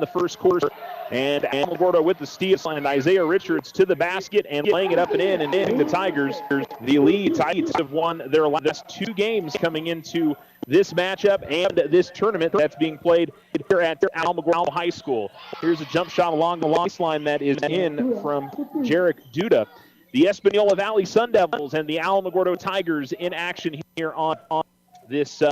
the first quarter. And Alamogordo with the steal, and Isaiah Richards to the basket and laying it up and in, and giving the Tigers the lead. Tigers have won their last 2 games coming into this matchup and this tournament that's being played here at Alamogordo High School. Here's a jump shot along the baseline that is in from Jarek Duda. The Espanola Valley Sun Devils and the Alamogordo Tigers in action here on this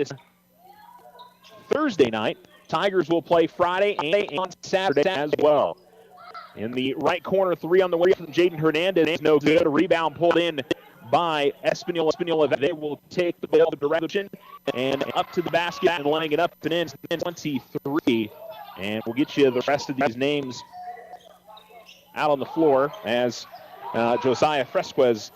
Thursday night. Tigers will play Friday and on Saturday as well. In the right corner, 3 on the way from Jaden Hernandez. No good. A rebound pulled in by Espanola. They will take the ball direction and up to the basket and laying it up and in 23. And we'll get you the rest of these names out on the floor as Josiah Fresquez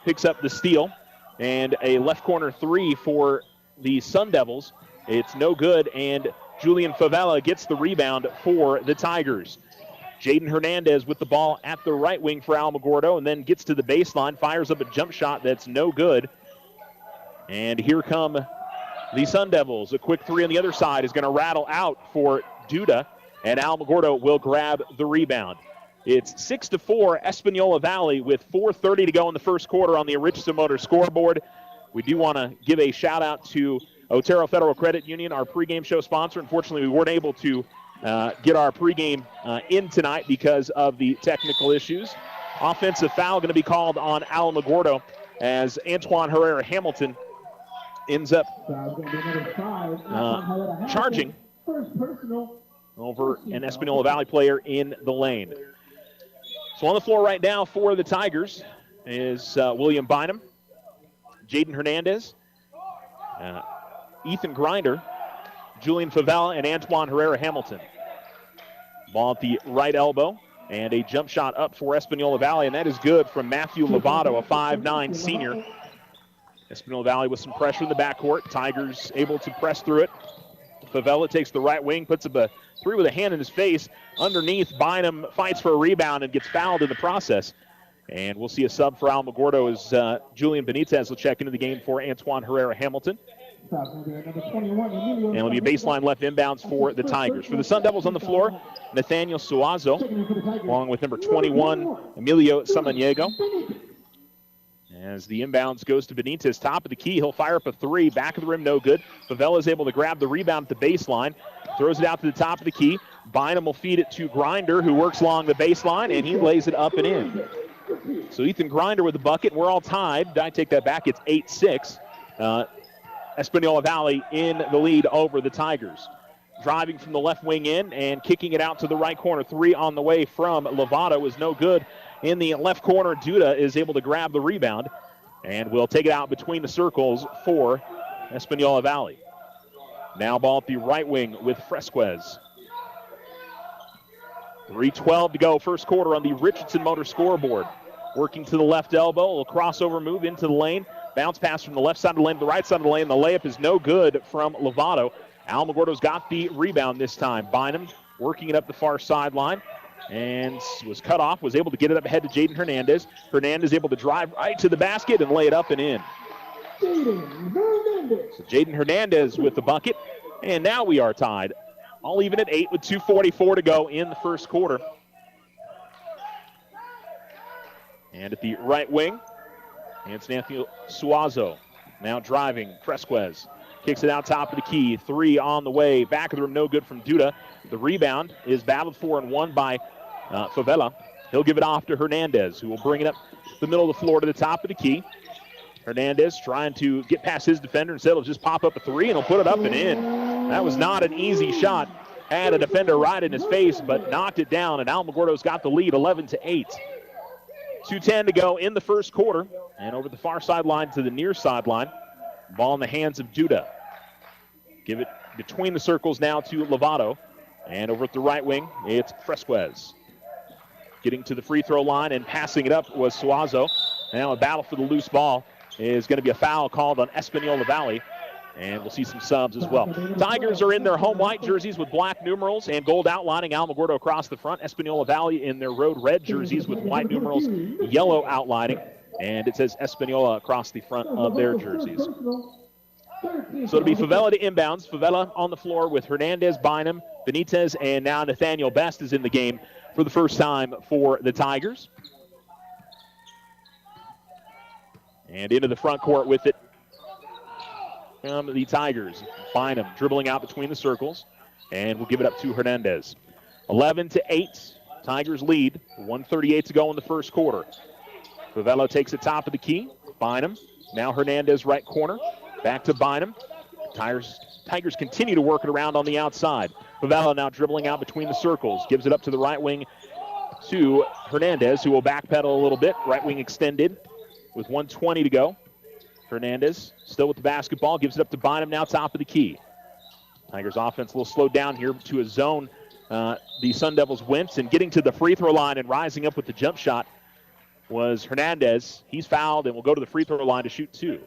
picks up the steal. And a left corner 3 for the Sun Devils. It's no good, and Julian Favela gets the rebound for the Tigers. Jaden Hernandez with the ball at the right wing for Alamogordo, and then gets to the baseline, fires up a jump shot that's no good. And here come the Sun Devils. A quick 3 on the other side is going to rattle out for Duda, and Alamogordo will grab the rebound. It's 6-4 Espanola Valley with 4:30 to go in the first quarter on the Richardson Motor scoreboard. We do want to give a shout out to Otero Federal Credit Union, our pregame show sponsor. Unfortunately, we weren't able to get our pregame in tonight because of the technical issues. Offensive foul going to be called on Alamogordo as Antoine Herrera Hamilton ends up charging over an Espanola Valley player in the lane. So on the floor right now for the Tigers is William Bynum, Jaden Hernandez, Ethan Grinder, Julian Favela, and Antoine Herrera Hamilton. Ball at the right elbow, and a jump shot up for Espanola Valley, and that is good from Matthew Lovato, a 5'9 senior. Espanola Valley with some pressure in the backcourt. Tigers able to press through it. Favela takes the right wing, puts up a 3 with a hand in his face. Underneath, Bynum fights for a rebound and gets fouled in the process. And we'll see a sub for Alamogordo as Julian Benitez will check into the game for Antoine Herrera Hamilton. And it'll be a baseline left inbounds for the Tigers. For the Sun Devils on the floor, Nathaniel Suazo, along with number 21, Emilio Samaniego. As the inbounds goes to Benitez, top of the key, he'll fire up a 3, back of the rim, no good. Favela is able to grab the rebound at the baseline, throws it out to the top of the key. Bynum will feed it to Grinder, who works along the baseline, and he lays it up and in. So Ethan Grinder with the bucket. We're all tied. I take that back. It's 8-6. Espanola Valley in the lead over the Tigers. Driving from the left wing in and kicking it out to the right corner. 3 on the way from Lovato is no good. In the left corner, Duda is able to grab the rebound and will take it out between the circles for Espanola Valley. Now ball at the right wing with Fresquez. 3:12 to go, first quarter on the Richardson Motor scoreboard. Working to the left elbow, a little crossover move into the lane. Bounce pass from the left side of the lane to the right side of the lane. The layup is no good from Lovato. Alamogordo's got the rebound this time. Bynum working it up the far sideline and was cut off, was able to get it up ahead to Jaden Hernandez. Hernandez able to drive right to the basket and lay it up and in. So Jaden Hernandez with the bucket, and now we are tied. All even at 8 with 2:44 to go in the first quarter. And at the right wing, it's Nathaniel Suazo. Now driving, Fresquez. Kicks it out top of the key. 3 on the way. Back of the rim, no good from Duda. The rebound is battled for and won by Favela. He'll give it off to Hernandez, who will bring it up the middle of the floor to the top of the key. Hernandez trying to get past his defender. Instead, he'll just pop up a 3, and he'll put it up and in. That was not an easy shot. Had a defender right in his face, but knocked it down, and Alamogordo's got the lead 11-8. 2:10 to go in the first quarter. And over the far sideline to the near sideline. Ball in the hands of Duda. Give it between the circles now to Lovato. And over at the right wing, it's Fresquez. Getting to the free throw line and passing it up was Suazo. Now a battle for the loose ball is going to be a foul called on Espanola Valley. And we'll see some subs as well. Tigers are in their home white jerseys with black numerals and gold outlining. Alamogordo across the front. Espanola Valley in their road red jerseys with white numerals, yellow outlining. And it says Espanola across the front of their jerseys. So it'll be Favela to inbounds. Favela on the floor with Hernandez, Bynum, Benitez, and now Nathaniel Best is in the game for the first time for the Tigers. And into the front court with it from the Tigers. Bynum dribbling out between the circles, and we'll give it up to Hernandez. 11-8, Tigers lead. 1:38 to go in the first quarter. Favela takes it top of the key. Bynum, now Hernandez right corner. Back to Bynum. Tigers continue to work it around on the outside. Favela now dribbling out between the circles. Gives it up to the right wing to Hernandez, who will backpedal a little bit. Right wing extended with 1:20 to go. Hernandez still with the basketball. Gives it up to Bynum, now top of the key. Tigers offense a little slowed down here to a zone. The Sun Devils went, and getting to the free throw line and rising up with the jump shot was Hernandez. He's fouled and will go to the free throw line to shoot two.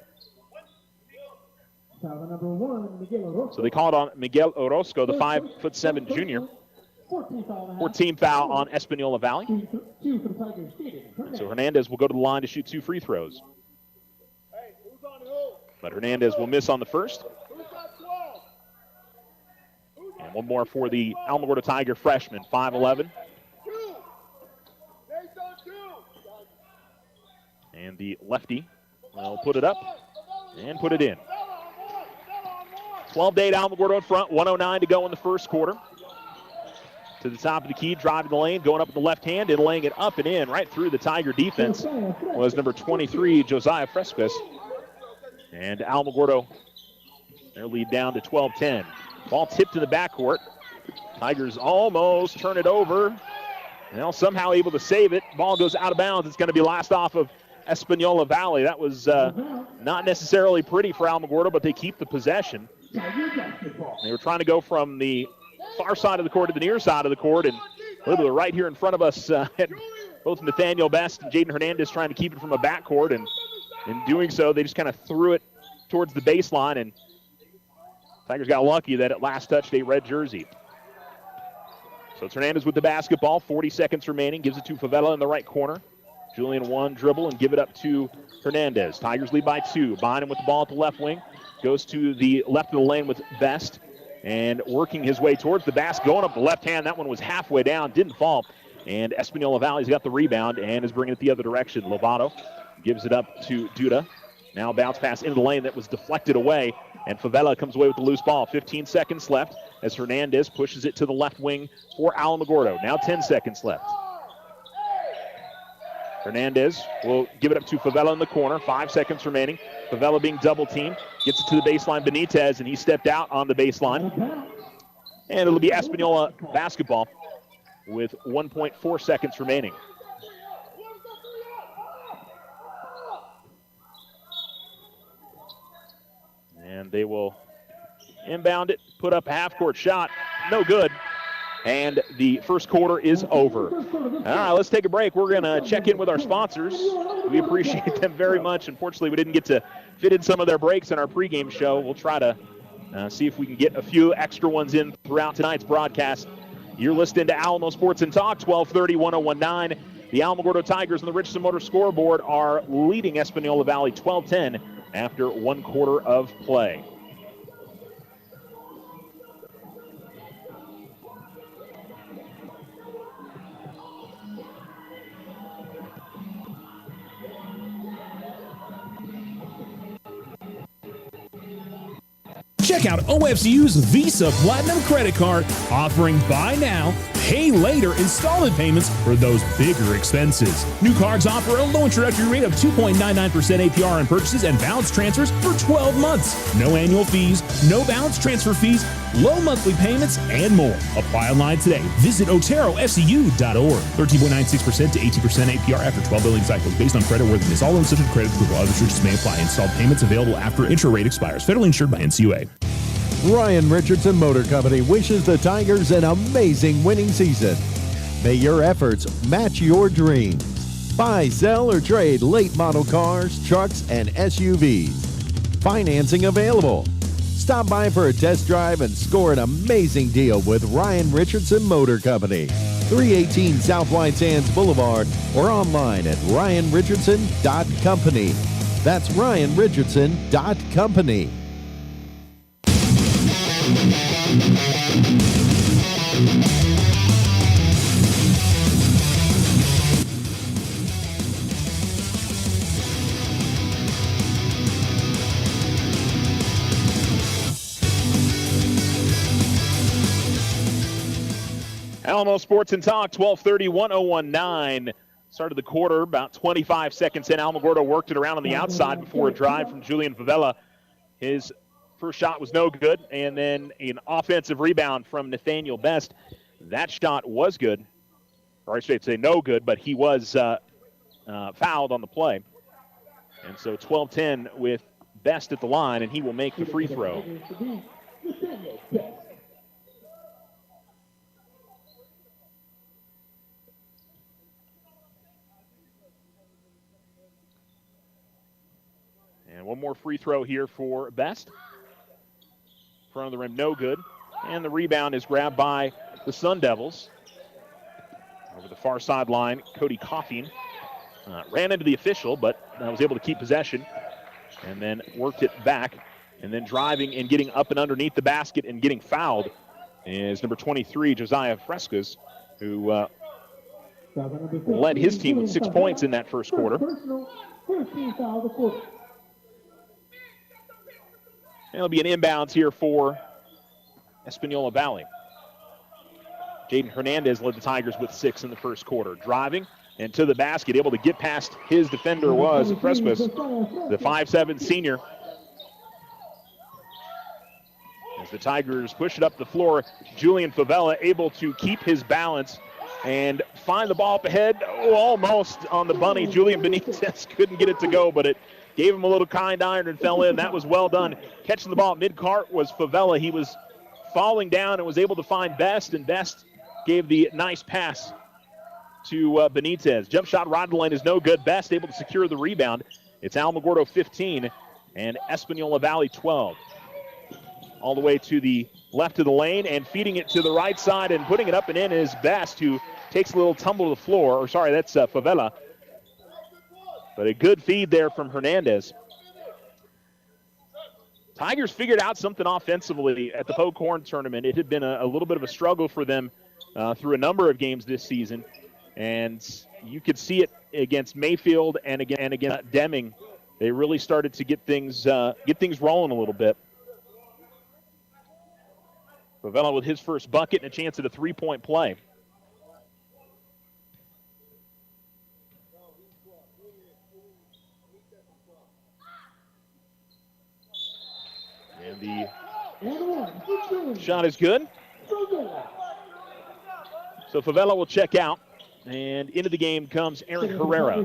So they called on Miguel Orozco, the 5'7" junior. 14 foul on Espanola Valley. So Hernandez will go to the line to shoot two free throws. But Hernandez will miss on the first. And one more for the Alamogordo Tiger freshman, 5'11". And the lefty will put it up and put it in. 12-8 Alamogordo in front, 1:09 to go in the first quarter. To the top of the key, driving the lane, going up with the left hand and laying it up and in right through the Tiger defense was number 23, Josiah Fresquez. And Alamogordo, their lead down to 12-10. Ball tipped to the backcourt. Tigers almost turn it over. Well, somehow able to save it. Ball goes out of bounds. It's going to be last off of Espanola Valley. That was not necessarily pretty for Alamogordo, but they keep the possession. They were trying to go from the far side of the court to the near side of the court, and literally right here in front of us, both Nathaniel Best and Jaden Hernandez trying to keep it from a backcourt, and in doing so, they just kind of threw it towards the baseline, and Tigers got lucky that it last touched a red jersey. So it's Hernandez with the basketball, 40 seconds remaining, gives it to Favela in the right corner. Julian one dribble and give it up to Hernandez. Tigers lead by 2. Bynum with the ball at the left wing. Goes to the left of the lane with Best and working his way towards the basket. Going up the left hand. That one was halfway down. Didn't fall. And Espanola Valley's got the rebound and is bringing it the other direction. Lovato gives it up to Duda. Now bounce pass into the lane that was deflected away. And Favela comes away with the loose ball. 15 seconds left as Hernandez pushes it to the left wing for Alamogordo. Now 10 seconds left. Hernandez will give it up to Favela in the corner. 5 seconds remaining. Favela being double teamed. Gets it to the baseline. Benitez, and he stepped out on the baseline. And it'll be Espanola basketball with 1.4 seconds remaining. And they will inbound it, put up a half-court shot. No good. And the first quarter is over. All right, let's take a break. We're going to check in with our sponsors. We appreciate them very much. Unfortunately, we didn't get to fit in some of their breaks in our pregame show. We'll try to see if we can get a few extra ones in throughout tonight's broadcast. You're listening to Alamo Sports and Talk, 1230, 1019. The Alamogordo Tigers and the Richardson Motor scoreboard are leading Espanola Valley 12-10 after 1 quarter of play. Check out OFCU's Visa Platinum Credit Card, offering buy now, pay later installment payments for those bigger expenses. New cards offer a low introductory rate of 2.99% APR on purchases and balance transfers for 12 months. No annual fees, no balance transfer fees, low monthly payments, and more. Apply online today. Visit OteroFCU.org. 13.96% to 18% APR after 12 billing cycles based on creditworthiness. All loans subject to credit approval. Other restrictions may apply. Installed payments available after intro rate expires. Federally insured by NCUA. Ryan Richardson Motor Company wishes the Tigers an amazing winning season. May your efforts match your dreams. Buy, sell, or trade late model cars, trucks, and SUVs. Financing available. Stop by for a test drive and score an amazing deal with Ryan Richardson Motor Company. 318 South White Sands Boulevard or online at ryanrichardson.company. That's ryanrichardson.company. Alamo Sports and Talk, 12:30, 1:019. Started the quarter about 25 seconds in. Alamogordo worked it around on the outside before a drive from Julian Favela. His first shot was no good, and then an offensive rebound from Nathaniel Best. That shot was good, or I should say no good, but he was fouled on the play. And so 12-10 with Best at the line, and he will make the free throw. And one more free throw here for Best. Front of the rim, no good. And the rebound is grabbed by the Sun Devils. Over the far sideline, Cody Coffin ran into the official, but was able to keep possession and then worked it back. And then driving and getting up and underneath the basket and getting fouled is number 23, Josiah Frescas, who led his team with 6 points in that first quarter. It'll be an inbounds here for Espanola Valley. Jaden Hernandez led the Tigers with 6 in the first quarter. Driving and to the basket, able to get past his defender was Fresquez, the 5'7" senior. As the Tigers push it up the floor, Julian Favela able to keep his balance and find the ball up ahead. Oh, almost on the bunny. Julian Benitez couldn't get it to go, but it gave him a little kind iron and fell in. That was well done. Catching the ball mid-cart was Favela. He was falling down and was able to find Best, and Best gave the nice pass to Benitez. Jump shot right of the lane is no good. Best able to secure the rebound. It's Alamogordo 15 and Espanola Valley 12. All the way to the left of the lane and feeding it to the right side and putting it up and in is Best, who takes a little tumble to the floor. Or sorry, that's Favela. But a good feed there from Hernandez. Tigers figured out something offensively at the Poke Horn tournament. It had been a little bit of a struggle for them through a number of games this season. And you could see it against Mayfield and against Deming. They really started to get things rolling a little bit. Favela with his first bucket and a chance at a three-point play. And the shot is good. So Favela will check out. And into the game comes Aaron Herrera.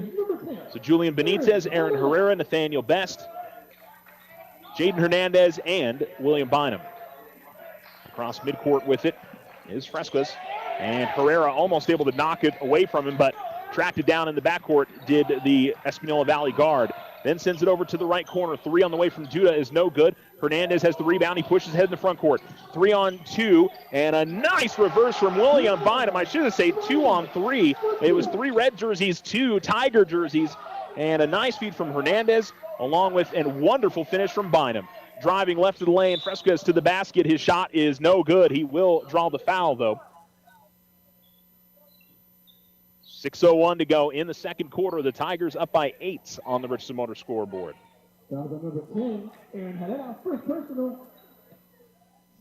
So Julian Benitez, Aaron Herrera, Nathaniel Best, Jaden Hernandez, and William Bynum. Across midcourt with it is Fresquez. And Herrera almost able to knock it away from him, but tracked it down in the backcourt did the Espanola Valley guard. Then sends it over to the right corner. 3 on the way from Duda is no good. Hernandez has the rebound. He pushes ahead in the front court. 3 on 2, and a nice reverse from William Bynum. I should have said 2 on 3. It was 3 red jerseys, 2 Tiger jerseys, and a nice feed from Hernandez, along with a wonderful finish from Bynum. Driving left of the lane, Fresquez to the basket. His shot is no good. He will draw the foul, though. 6:01 to go in the second quarter. The Tigers up by 8 on the Richardson Motor scoreboard. Number 10, Aaron Herrera, first personal,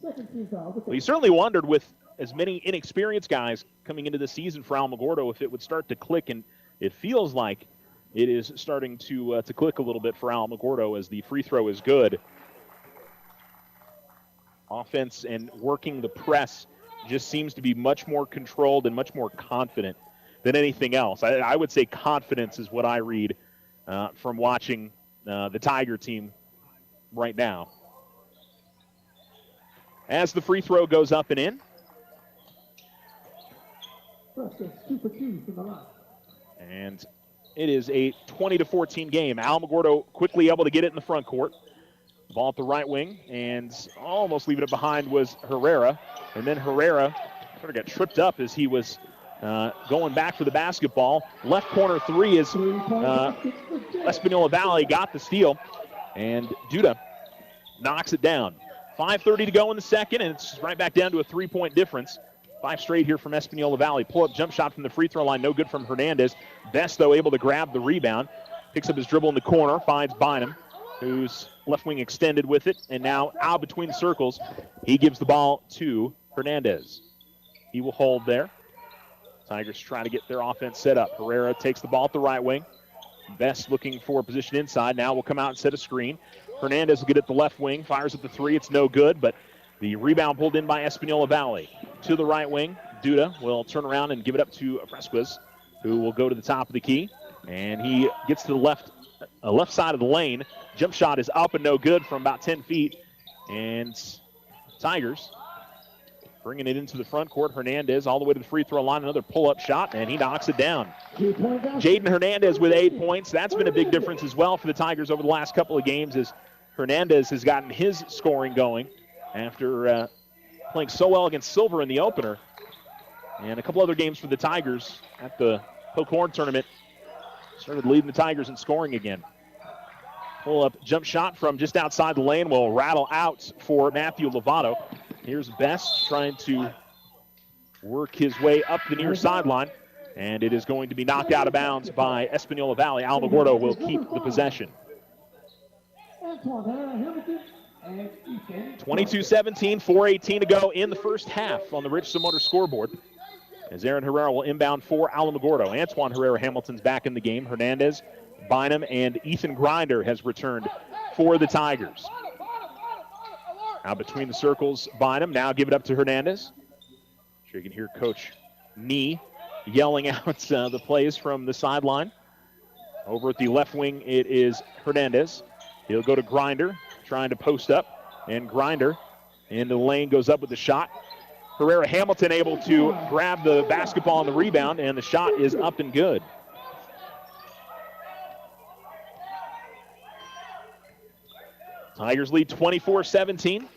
second team foul. Well, you certainly wondered with as many inexperienced guys coming into the season for Alamogordo if it would start to click, and it feels like it is starting to click a little bit for Alamogordo as the free throw is good. Offense and working the press just seems to be much more controlled and much more confident than anything else. I would say confidence is what I read from watching the Tiger team right now. As the free throw goes up and in. And it is a 20-14 game. Alamogordo quickly able to get it in the front court. Ball at the right wing, and almost leaving it behind was Herrera. And then Herrera sort of got tripped up as he was going back for the basketball. Left corner 3 is Espanola Valley got the steal, and Duda knocks it down. 5:30 to go in the second, and it's right back down to a 3-point difference. 5 straight here from Espanola Valley. Pull-up jump shot from the free throw line, no good from Hernandez. Best, though, able to grab the rebound. Picks up his dribble in the corner, finds Bynum, who's left wing extended with it, and now out between the circles. He gives the ball to Hernandez. He will hold there. Tigers try to get their offense set up. Herrera takes the ball at the right wing. Best looking for position inside. Now will come out and set a screen. Hernandez will get it the left wing, fires at the three. It's no good, but the rebound pulled in by Espanola Valley. To the right wing, Duda will turn around and give it up to Fresquez, who will go to the top of the key. And he gets to the left side of the lane. Jump shot is up and no good from about 10 feet. And Tigers bringing it into the front court. Hernandez all the way to the free throw line. Another pull-up shot, and he knocks it down. Jaden Hernandez with 8 points. That's been a big difference as well for the Tigers over the last couple of games, as Hernandez has gotten his scoring going after playing so well against Silver in the opener. And a couple other games for the Tigers at the Hook Horn tournament. Started leading the Tigers in scoring again. Pull-up jump shot from just outside the lane will rattle out for Matthew Lovato. Here's Best trying to work his way up the near sideline, and it is going to be knocked out of bounds by Espanola Valley. Alamogordo will keep the possession. 22-17, 4:18 to go in the first half on the Richardson Motor scoreboard. As Aaron Herrera will inbound for Alamogordo. Antoine Herrera Hamilton's back in the game. Hernandez, Bynum, and Ethan Grinder has returned for the Tigers. Now between the circles, Bynum. Now give it up to Hernandez. Sure you can hear Coach Nee yelling out the plays from the sideline. Over at the left wing, it is Hernandez. He'll go to Grinder, trying to post up. And Grinder in the lane goes up with the shot. Herrera Hamilton able to grab the basketball on the rebound, and the shot is up and good. Tigers lead 24-17.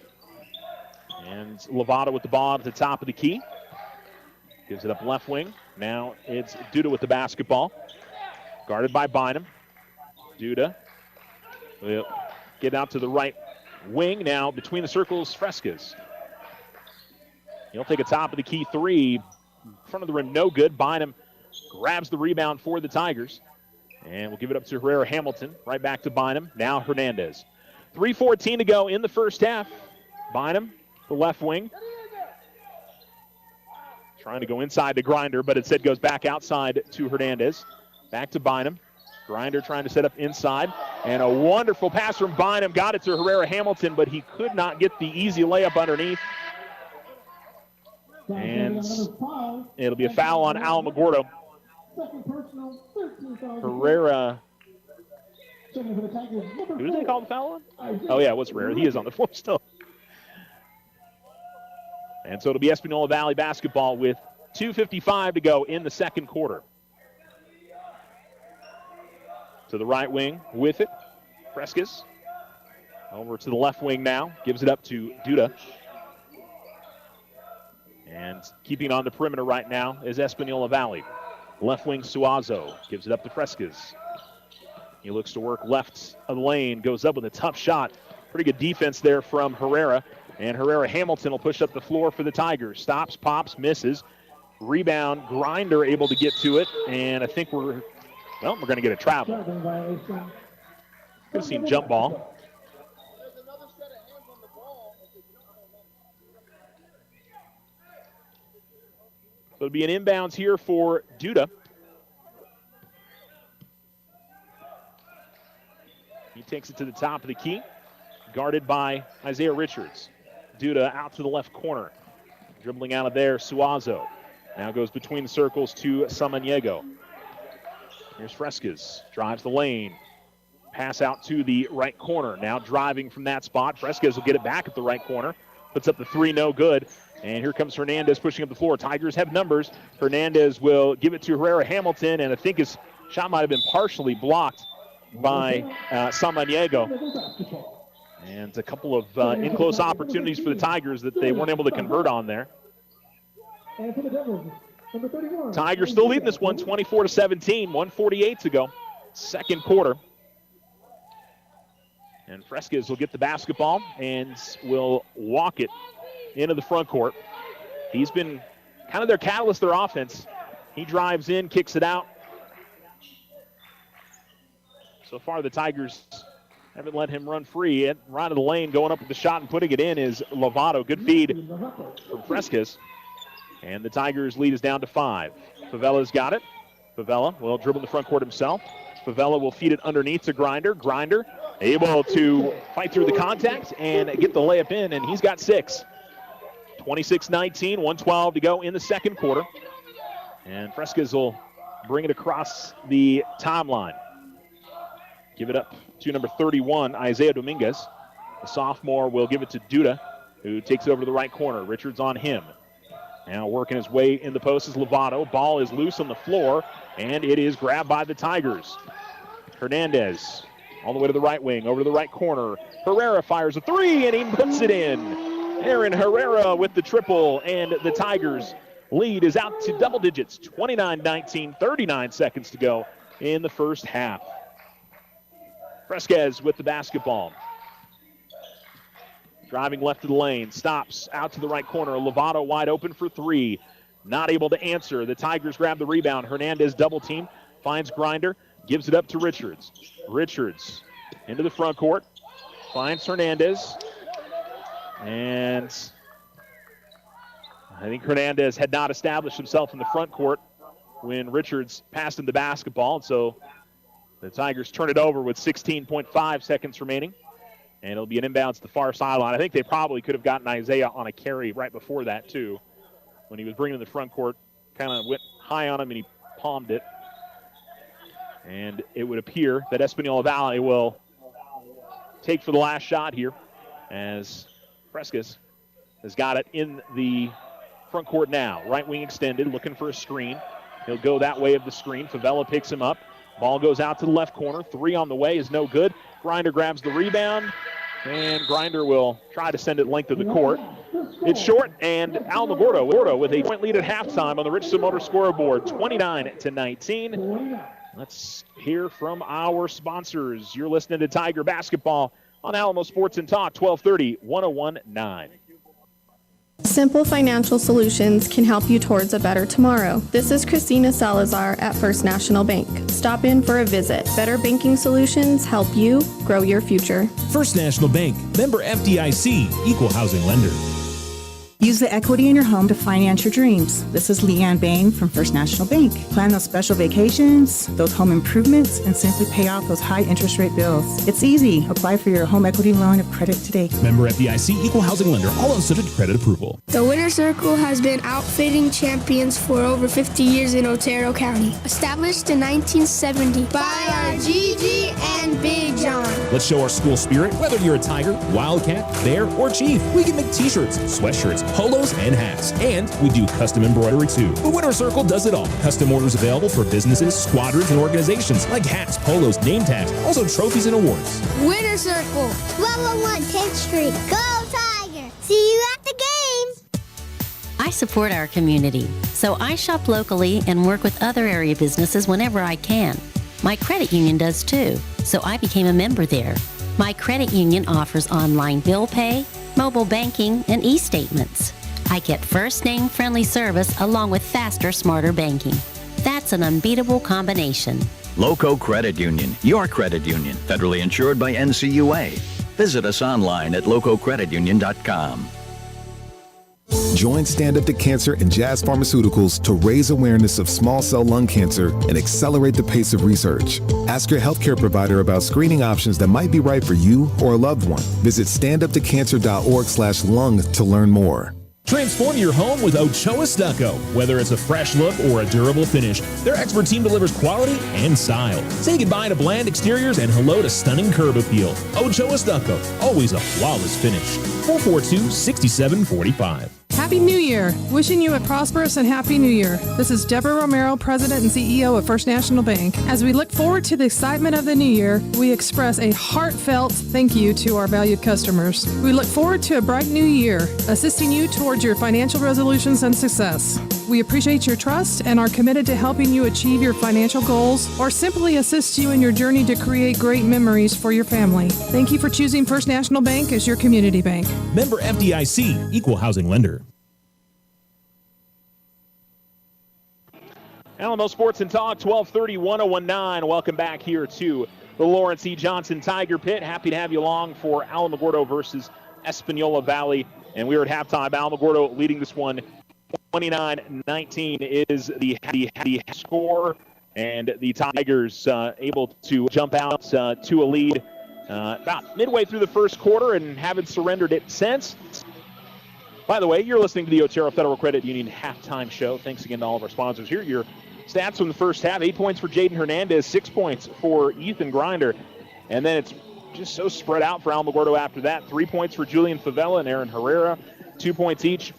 And Lovato with the ball at the top of the key. Gives it up left wing. Now it's Duda with the basketball. Guarded by Bynum. Duda will get out to the right wing. Now between the circles, Fresquez. He'll take a top of the key three. In front of the rim, no good. Bynum grabs the rebound for the Tigers. And we'll give it up to Herrera Hamilton. Right back to Bynum. Now Hernandez. 3:14 to go in the first half. Bynum, the left wing. Trying to go inside to Grinder, but instead goes back outside to Hernandez. Back to Bynum. Grinder trying to set up inside. And a wonderful pass from Bynum. Got it to Herrera Hamilton, but he could not get the easy layup underneath. And it'll be a foul on Alamogordo. Herrera. Who did they call the foul on? Oh, yeah, it was Herrera. He is on the floor still. And so it'll be Espanola Valley basketball with 2:55 to go in the second quarter. To the right wing with it, Fresquez. Over to the left wing now. Gives it up to Duda. And keeping it on the perimeter right now is Espanola Valley. Left wing Suazo gives it up to Fresquez. He looks to work left of the lane, goes up with a tough shot. Pretty good defense there from Herrera. And Herrera Hamilton will push up the floor for the Tigers. Stops, pops, misses. Rebound, Grinder able to get to it. And I think we're going to get a travel. Good team jump ball. So it'll be an inbounds here for Duda. He takes it to the top of the key, guarded by Isaiah Richards. Duda out to the left corner. Dribbling out of there, Suazo. Now goes between the circles to Samaniego. Here's Fresquez, drives the lane. Pass out to the right corner. Now driving from that spot. Fresquez will get it back at the right corner. Puts up the three, no good. And here comes Hernandez pushing up the floor. Tigers have numbers. Hernandez will give it to Herrera Hamilton, and I think his shot might have been partially blocked by Samaniego. And a couple of in-close opportunities for the Tigers that they weren't able to convert on there. Tigers still leading this one 24-17, 1:48 to go. Second quarter. And Fresquez will get the basketball and will walk it into the front court. He's been kind of their catalyst, their offense. He drives in, kicks it out. So far, the Tigers haven't let him run free. Right of the lane, going up with the shot and putting it in is Lovato. Good feed from Fresquez. And the Tigers' lead is down to 5. Favella's got it. Favela will dribble in the front court himself. Favela will feed it underneath to Grinder. Grinder able to fight through the contact and get the layup in, and he's got 6. 26-19, 1:12 to go in the second quarter. And Fresquez will bring it across the timeline. Give it up to number 31, Isaiah Dominguez. The sophomore will give it to Duda, who takes it over to the right corner. Richards on him. Now working his way in the post is Lovato. Ball is loose on the floor, and it is grabbed by the Tigers. Hernandez all the way to the right wing, over to the right corner. Herrera fires a 3, and he puts it in. Aaron Herrera with the triple, and the Tigers' lead is out to double digits. 29-19, 39 seconds to go in the first half. Fresquez with the basketball. Driving left of the lane, stops out to the right corner. Lovato wide open for 3. Not able to answer. The Tigers grab the rebound. Hernandez double team, finds Grinder, gives it up to Richards. Richards into the front court, finds Hernandez. And I think Hernandez had not established himself in the front court when Richards passed him the basketball. And so the Tigers turn it over with 16.5 seconds remaining. And it'll be an inbounds to the far sideline. I think they probably could have gotten Isaiah on a carry right before that, too. When he was bringing in the front court, kind of went high on him and he palmed it. And it would appear that Espanola Valley will take for the last shot here as Fresquez has got it in the front court now. Right wing extended, looking for a screen. He'll go that way of the screen. Favela picks him up. Ball goes out to the left corner. 3 on the way is no good. Grinder grabs the rebound, and Grinder will try to send it length of the court. It's short, and Alamogordo with a point lead at halftime on the Richardson Motor scoreboard, 29-19. Let's hear from our sponsors. You're listening to Tiger Basketball on Alamo Sports and Talk, 1230, 101.9. Simple Financial Solutions can help you towards a better tomorrow. This is Christina Salazar at First National Bank. Stop in for a visit. Better banking solutions help you grow your future. First National Bank, member FDIC, equal housing lender. Use the equity in your home to finance your dreams. This is Leanne Bain from First National Bank. Plan those special vacations, those home improvements, and simply pay off those high interest rate bills. It's easy. Apply for your home equity line of credit today. Member FDIC, equal housing lender, all on subject to credit approval. The Winter Circle has been outfitting champions for over 50 years in Otero County. Established in 1970 by our Gigi and Big John. Let's show our school spirit, whether you're a Tiger, Wildcat, Bear, or Chief. We can make t-shirts, sweatshirts, polos, and hats. And we do custom embroidery too. The Winter Circle does it all. Custom orders available for businesses, squadrons, and organizations like hats, polos, name tags, also trophies and awards. Winter Circle, 1201 10th Street. Go Tiger! See you at the games! I support our community, so I shop locally and work with other area businesses whenever I can. My credit union does too, so I became a member there. My credit union offers online bill pay, mobile banking, and e-statements. I get first name friendly service along with faster, smarter banking. That's an unbeatable combination. Loco Credit Union, your credit union, federally insured by NCUA. Visit us online at lococreditunion.com. Join Stand Up to Cancer and Jazz Pharmaceuticals to raise awareness of small cell lung cancer and accelerate the pace of research. Ask your healthcare provider about screening options that might be right for you or a loved one. Visit standuptocancer.org/lung to learn more. Transform your home with Ochoa Stucco. Whether it's a fresh look or a durable finish, their expert team delivers quality and style. Say goodbye to bland exteriors and hello to stunning curb appeal. Ochoa Stucco, always a flawless finish. 442-6745. Happy New Year! Wishing you a prosperous and happy New Year. This is Deborah Romero, President and CEO of First National Bank. As we look forward to the excitement of the new year, we express a heartfelt thank you to our valued customers. We look forward to a bright new year, assisting you towards your financial resolutions and success. We appreciate your trust and are committed to helping you achieve your financial goals or simply assist you in your journey to create great memories for your family. Thank you for choosing First National Bank as your community bank. Member FDIC, equal housing lender. Alamo Sports and Talk, 1230-1019. Welcome back here to the Lawrence E. Johnson Tiger Pit. Happy to have you along for Alamogordo versus Espanola Valley. And we are at halftime. Alamogordo leading this one 29-19 is the score. And the Tigers able to jump out to a lead about midway through the first quarter and haven't surrendered it since. By the way, you're listening to the Otero Federal Credit Union halftime show. Thanks again to all of our sponsors. Here are your stats from the first half. 8 points for Jaden Hernandez, 6 points for Ethan Grinder. And then it's just so spread out for Alamogordo after that. 3 points for Julian Favela and Aaron Herrera. 2 points each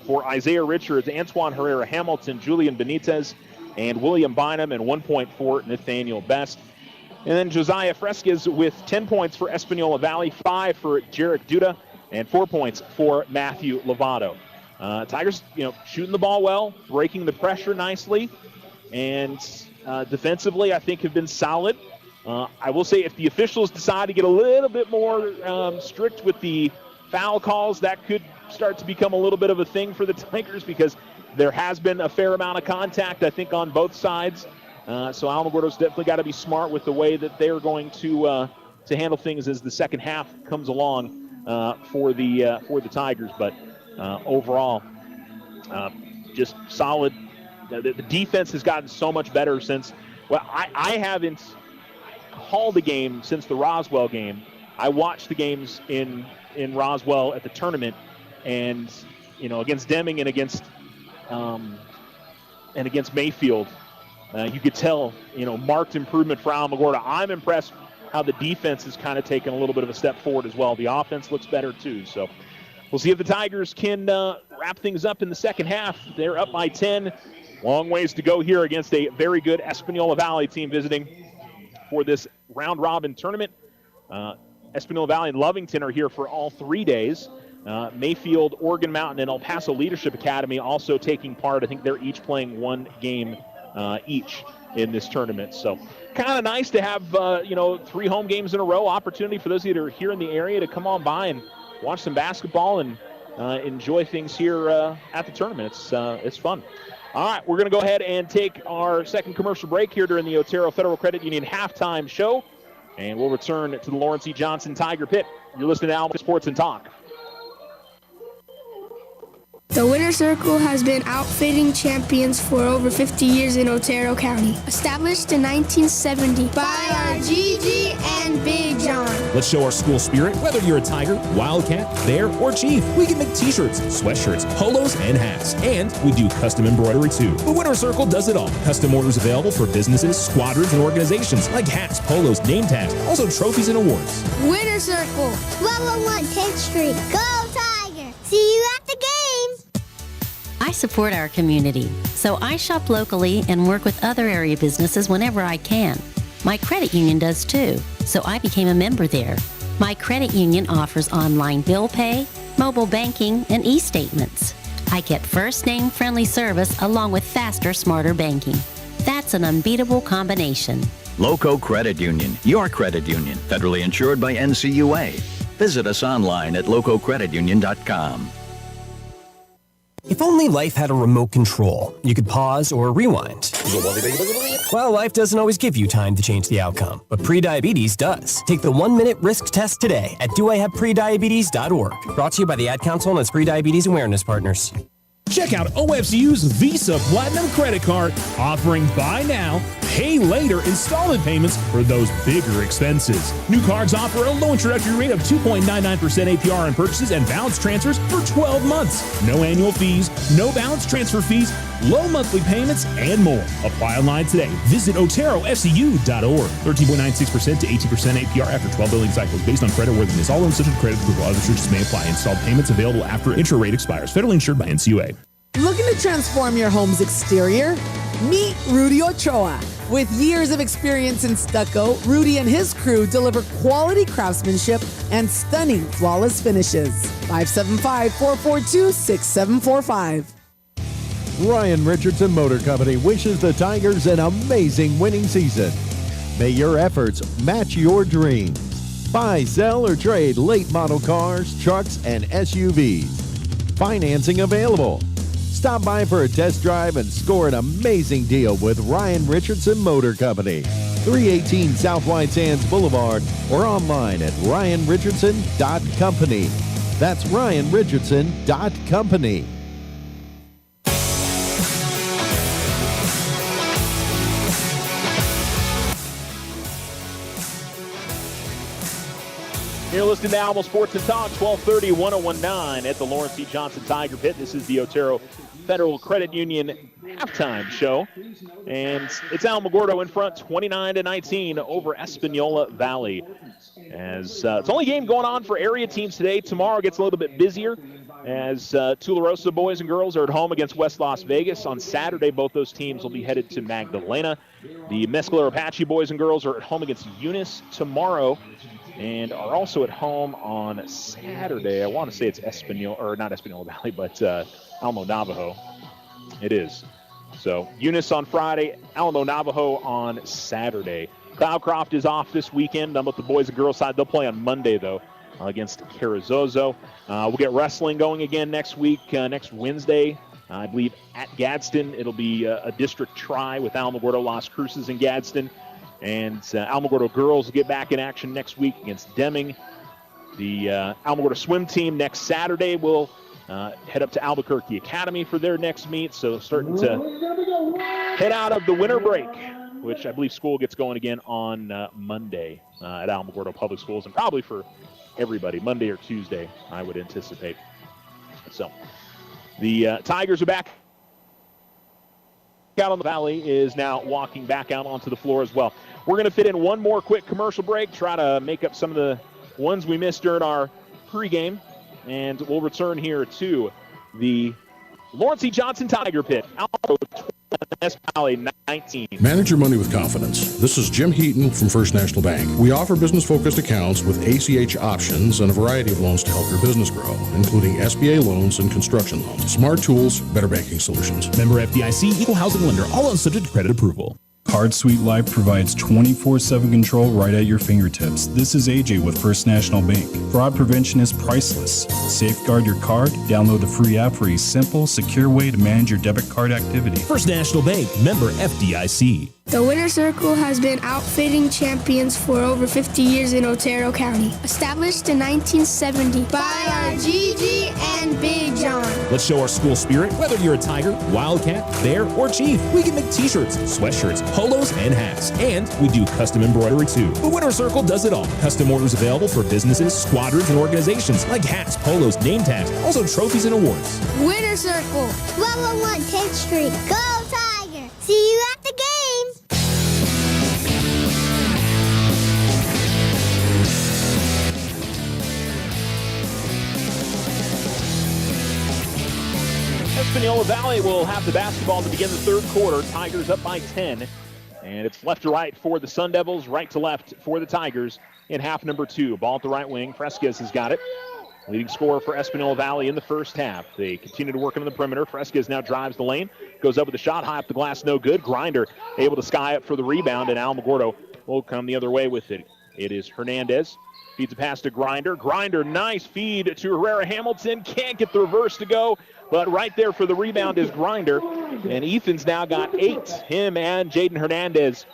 for Isaiah Richards, Antoine Herrera Hamilton, Julian Benitez, and William Bynum, and 1 point for Nathaniel Best. And then Josiah Fresquez with 10 points for Espanola Valley, 5 for Jarek Duda, and 4 points for Matthew Lovato. Tigers, shooting the ball well, breaking the pressure nicely, and defensively, I think, have been solid. I will say if the officials decide to get a little bit more strict with the foul calls, that could start to become a little bit of a thing for the Tigers because there has been a fair amount of contact, I think, on both sides. So Alamogordo's definitely got to be smart with the way that they're going to handle things as the second half comes along for the Tigers. But overall, just solid. The defense has gotten so much better since. Well, I haven't called a game since the Roswell game. I watched the games in Roswell at the tournament, and against Deming and against Mayfield, you could tell marked improvement for Alamogordo. I'm impressed how the defense has kind of taken a little bit of a step forward as well. The offense looks better too. So we'll see if the Tigers can wrap things up in the second half. They're up by 10. Long ways to go here against a very good Espanola Valley team visiting for this round-robin tournament. Espanola Valley and Lovington are here for all 3 days. Mayfield, Oregon Mountain, and El Paso Leadership Academy also taking part. I think they're each playing one game each in this tournament. So kind of nice to have, 3 home games in a row. Opportunity for those that are here in the area to come on by and watch some basketball and enjoy things here at the tournament. It's fun. All right, we're going to go ahead and take our second commercial break here during the Otero Federal Credit Union halftime show, and we'll return to the Lawrence E. Johnson Tiger Pit. You're listening to Alamo Sports and Talk. The Winter Circle has been outfitting champions for over 50 years in Otero County. Established in 1970 by our Gigi and Big John. Let's show our school spirit. Whether you're a Tiger, Wildcat, Bear, or Chief, we can make t-shirts, sweatshirts, polos, and hats. And we do custom embroidery too. The Winter Circle does it all. Custom orders available for businesses, squadrons, and organizations like hats, polos, name tags, also trophies and awards. Winter Circle. 1201 10th Street. Go Tiger. See you at the game. I support our community, so I shop locally and work with other area businesses whenever I can. My credit union does too, so I became a member there. My credit union offers online bill pay, mobile banking, and e-statements. I get first-name friendly service along with faster, smarter banking. That's an unbeatable combination. Loco Credit Union, your credit union, federally insured by NCUA. Visit us online at lococreditunion.com. If only life had a remote control, you could pause or rewind. Well, life doesn't always give you time to change the outcome, but prediabetes does. Take the 1-minute risk test today at doihaveprediabetes.org. Brought to you by the Ad Council and its Prediabetes Awareness Partners. Check out OFCU's Visa Platinum Credit Card, offering buy now, pay later installment payments for those bigger expenses. New cards offer a low introductory rate of 2.99% APR on purchases and balance transfers for 12 months. No annual fees, no balance transfer fees, low monthly payments, and more. Apply online today. Visit OteroFCU.org. 13.96% to 18% APR after 12 billing cycles based on creditworthiness. All loans subject to credit approval. Other restrictions may apply. Installed payments available after intro rate expires. Federally insured by NCUA. Looking to transform your home's exterior? Meet Rudy Ochoa. With years of experience in stucco, Rudy and his crew deliver quality craftsmanship and stunning flawless finishes. 575-442-6745. Ryan Richardson Motor Company wishes the Tigers an amazing winning season. May your efforts match your dreams. Buy, sell, or trade late model cars, trucks, and SUVs. Financing available. Stop by for a test drive and score an amazing deal with Ryan Richardson Motor Company. 318 South White Sands Boulevard or online at ryanrichardson.company. That's ryanrichardson.company. You're listening to Alamo Sports and Talk, 1230, 1019 at the Lawrence C. Johnson Tiger Pit. This is the Otero Federal Credit Union halftime show. And it's Alamogordo in front, 29-19 over Espanola Valley. As it's only game going on for area teams today. Tomorrow gets a little bit busier as Tularosa boys and girls are at home against West Las Vegas. On Saturday, both those teams will be headed to Magdalena. The Mescalero Apache boys and girls are at home against Eunice tomorrow, and are also at home on Saturday. I want to say it's Espanola, or not Espanola Valley, but Alamo Navajo. It is. So Eunice on Friday, Alamo Navajo on Saturday. Cloudcroft is off this weekend. I'm with the boys and girls side. They'll play on Monday, though, against Carrizozo. We'll get wrestling going again next week, next Wednesday. I believe at Gadsden. It'll be a district try with Alamogordo Las Cruces and Gadsden. And Alamogordo girls will get back in action next week against Deming. The Alamogordo swim team next Saturday will head up to Albuquerque Academy for their next meet. So starting to head out of the winter break, which I believe school gets going again on Monday at Alamogordo Public Schools, and probably for everybody, Monday or Tuesday, I would anticipate. So the Tigers are back out on the valley, is now walking back out onto the floor as well. We're going to fit in one more quick commercial break, try to make up some of the ones we missed during our pregame, and we'll return here to the Lawrence C. Johnson Tiger Pit. Valley 19. Manage your money with confidence. This is Jim Heaton from First National Bank. We offer business-focused accounts with ACH options and a variety of loans to help your business grow, including SBA loans and construction loans. Smart tools, better banking solutions. Member FDIC, equal housing lender, all loans subject to credit approval. Card Suite Life provides 24/7 control right at your fingertips. This is AJ with First National Bank. Fraud prevention is priceless. Safeguard your card. Download the free app for a simple, secure way to manage your debit card activity. First National Bank, member FDIC. The Winter Circle has been outfitting champions for over 50 years in Otero County. Established in 1970 by our Gigi and Big John. Let's show our school spirit. Whether you're a Tiger, Wildcat, Bear, or Chief, we can make t-shirts, sweatshirts, polos, and hats. And we do custom embroidery too. The Winter Circle does it all. Custom orders available for businesses, squadrons, and organizations like hats, polos, name tags, also trophies and awards. Winter Circle, 1201 10th Street. Go Tiger! See you at the game! Espanola Valley will have the basketball to begin the third quarter. Tigers up by 10. And it's left to right for the Sun Devils, right to left for the Tigers in half number 2. Ball at the right wing. Fresquez has got it. Leading scorer for Espanola Valley in the first half. They continue to work on the perimeter. Fresquez now drives the lane. Goes up with a shot. High up the glass. No good. Grinder able to sky up for the rebound. And Alamogordo will come the other way with it. It is Hernandez. Feeds a pass to Grinder. Grinder, nice feed to Herrera Hamilton. Can't get the reverse to go. But right there for the rebound is Grinder. And Ethan's now got 8. Him and Jaden Hernandez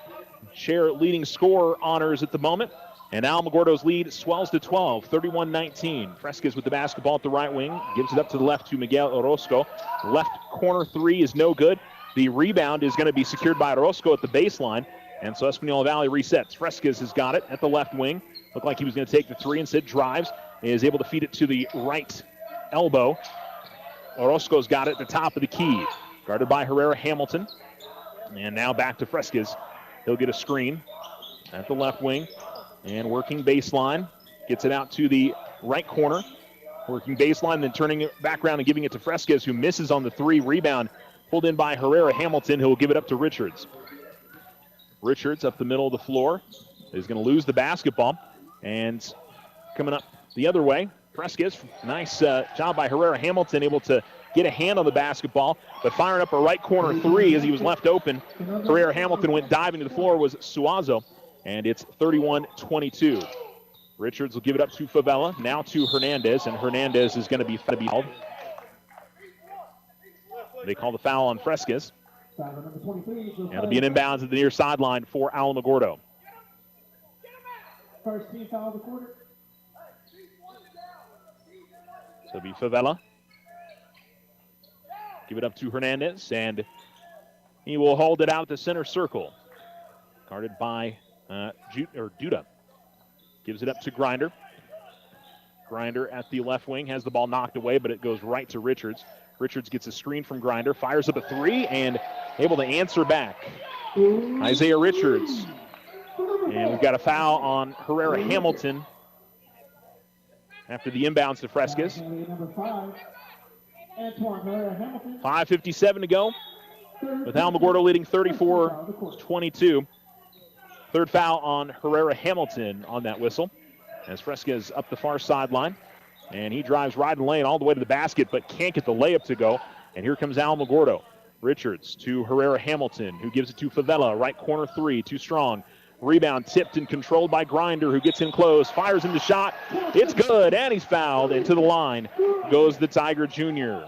share leading scorer honors at the moment. And Alamogordo's lead swells to 12, 31-19. Fresquez with the basketball at the right wing. Gives it up to the left to Miguel Orozco. Left corner 3 is no good. The rebound is going to be secured by Orozco at the baseline. And so Espanola Valley resets. Fresquez has got it at the left wing. Looked like he was going to take the 3, instead drives. Is able to feed it to the right elbow. Orozco's got it at the top of the key. Guarded by Herrera Hamilton. And now back to Fresquez. He'll get a screen at the left wing. And working baseline. Gets it out to the right corner. Working baseline, then turning it back around and giving it to Fresquez, who misses on the 3. Rebound pulled in by Herrera Hamilton, who will give it up to Richards. Richards up the middle of the floor. Is going to lose the basketball. And coming up the other way, Fresquez, nice job by Herrera Hamilton, able to get a hand on the basketball, but firing up a right corner 3 as he was left open. Herrera Hamilton went diving to the floor, was Suazo, and it's 31-22. Richards will give it up to Favela, now to Hernandez, and Hernandez is going to be fouled. They call the foul on Fresquez. Foul number 23. And it'll be an inbounds at the near sideline for Alamogordo. First team foul of the quarter. So it'll be Favela. Give it up to Hernandez, and he will hold it out at the center circle. Guarded by Duda. Gives it up to Grinder. Grinder at the left wing has the ball knocked away, but it goes right to Richards. Richards gets a screen from Grinder, fires up a three, and able to answer back. Isaiah Richards. And we've got a foul on Herrera Hamilton after the inbounds to Fresquez. Number 5, Antoine Herrera Hamilton. 5:57 to go, with Alamogordo leading 34-22. Third foul on Herrera Hamilton on that whistle, as Fresquez up the far sideline. And he drives right in the lane all the way to the basket, but can't get the layup to go. And here comes Alamogordo. Richards to Herrera Hamilton, who gives it to Favela. Right corner three, too strong. Rebound tipped and controlled by Grinder, who gets in close, fires in the shot. It's good, and he's fouled. And to the line goes the Tiger Jr.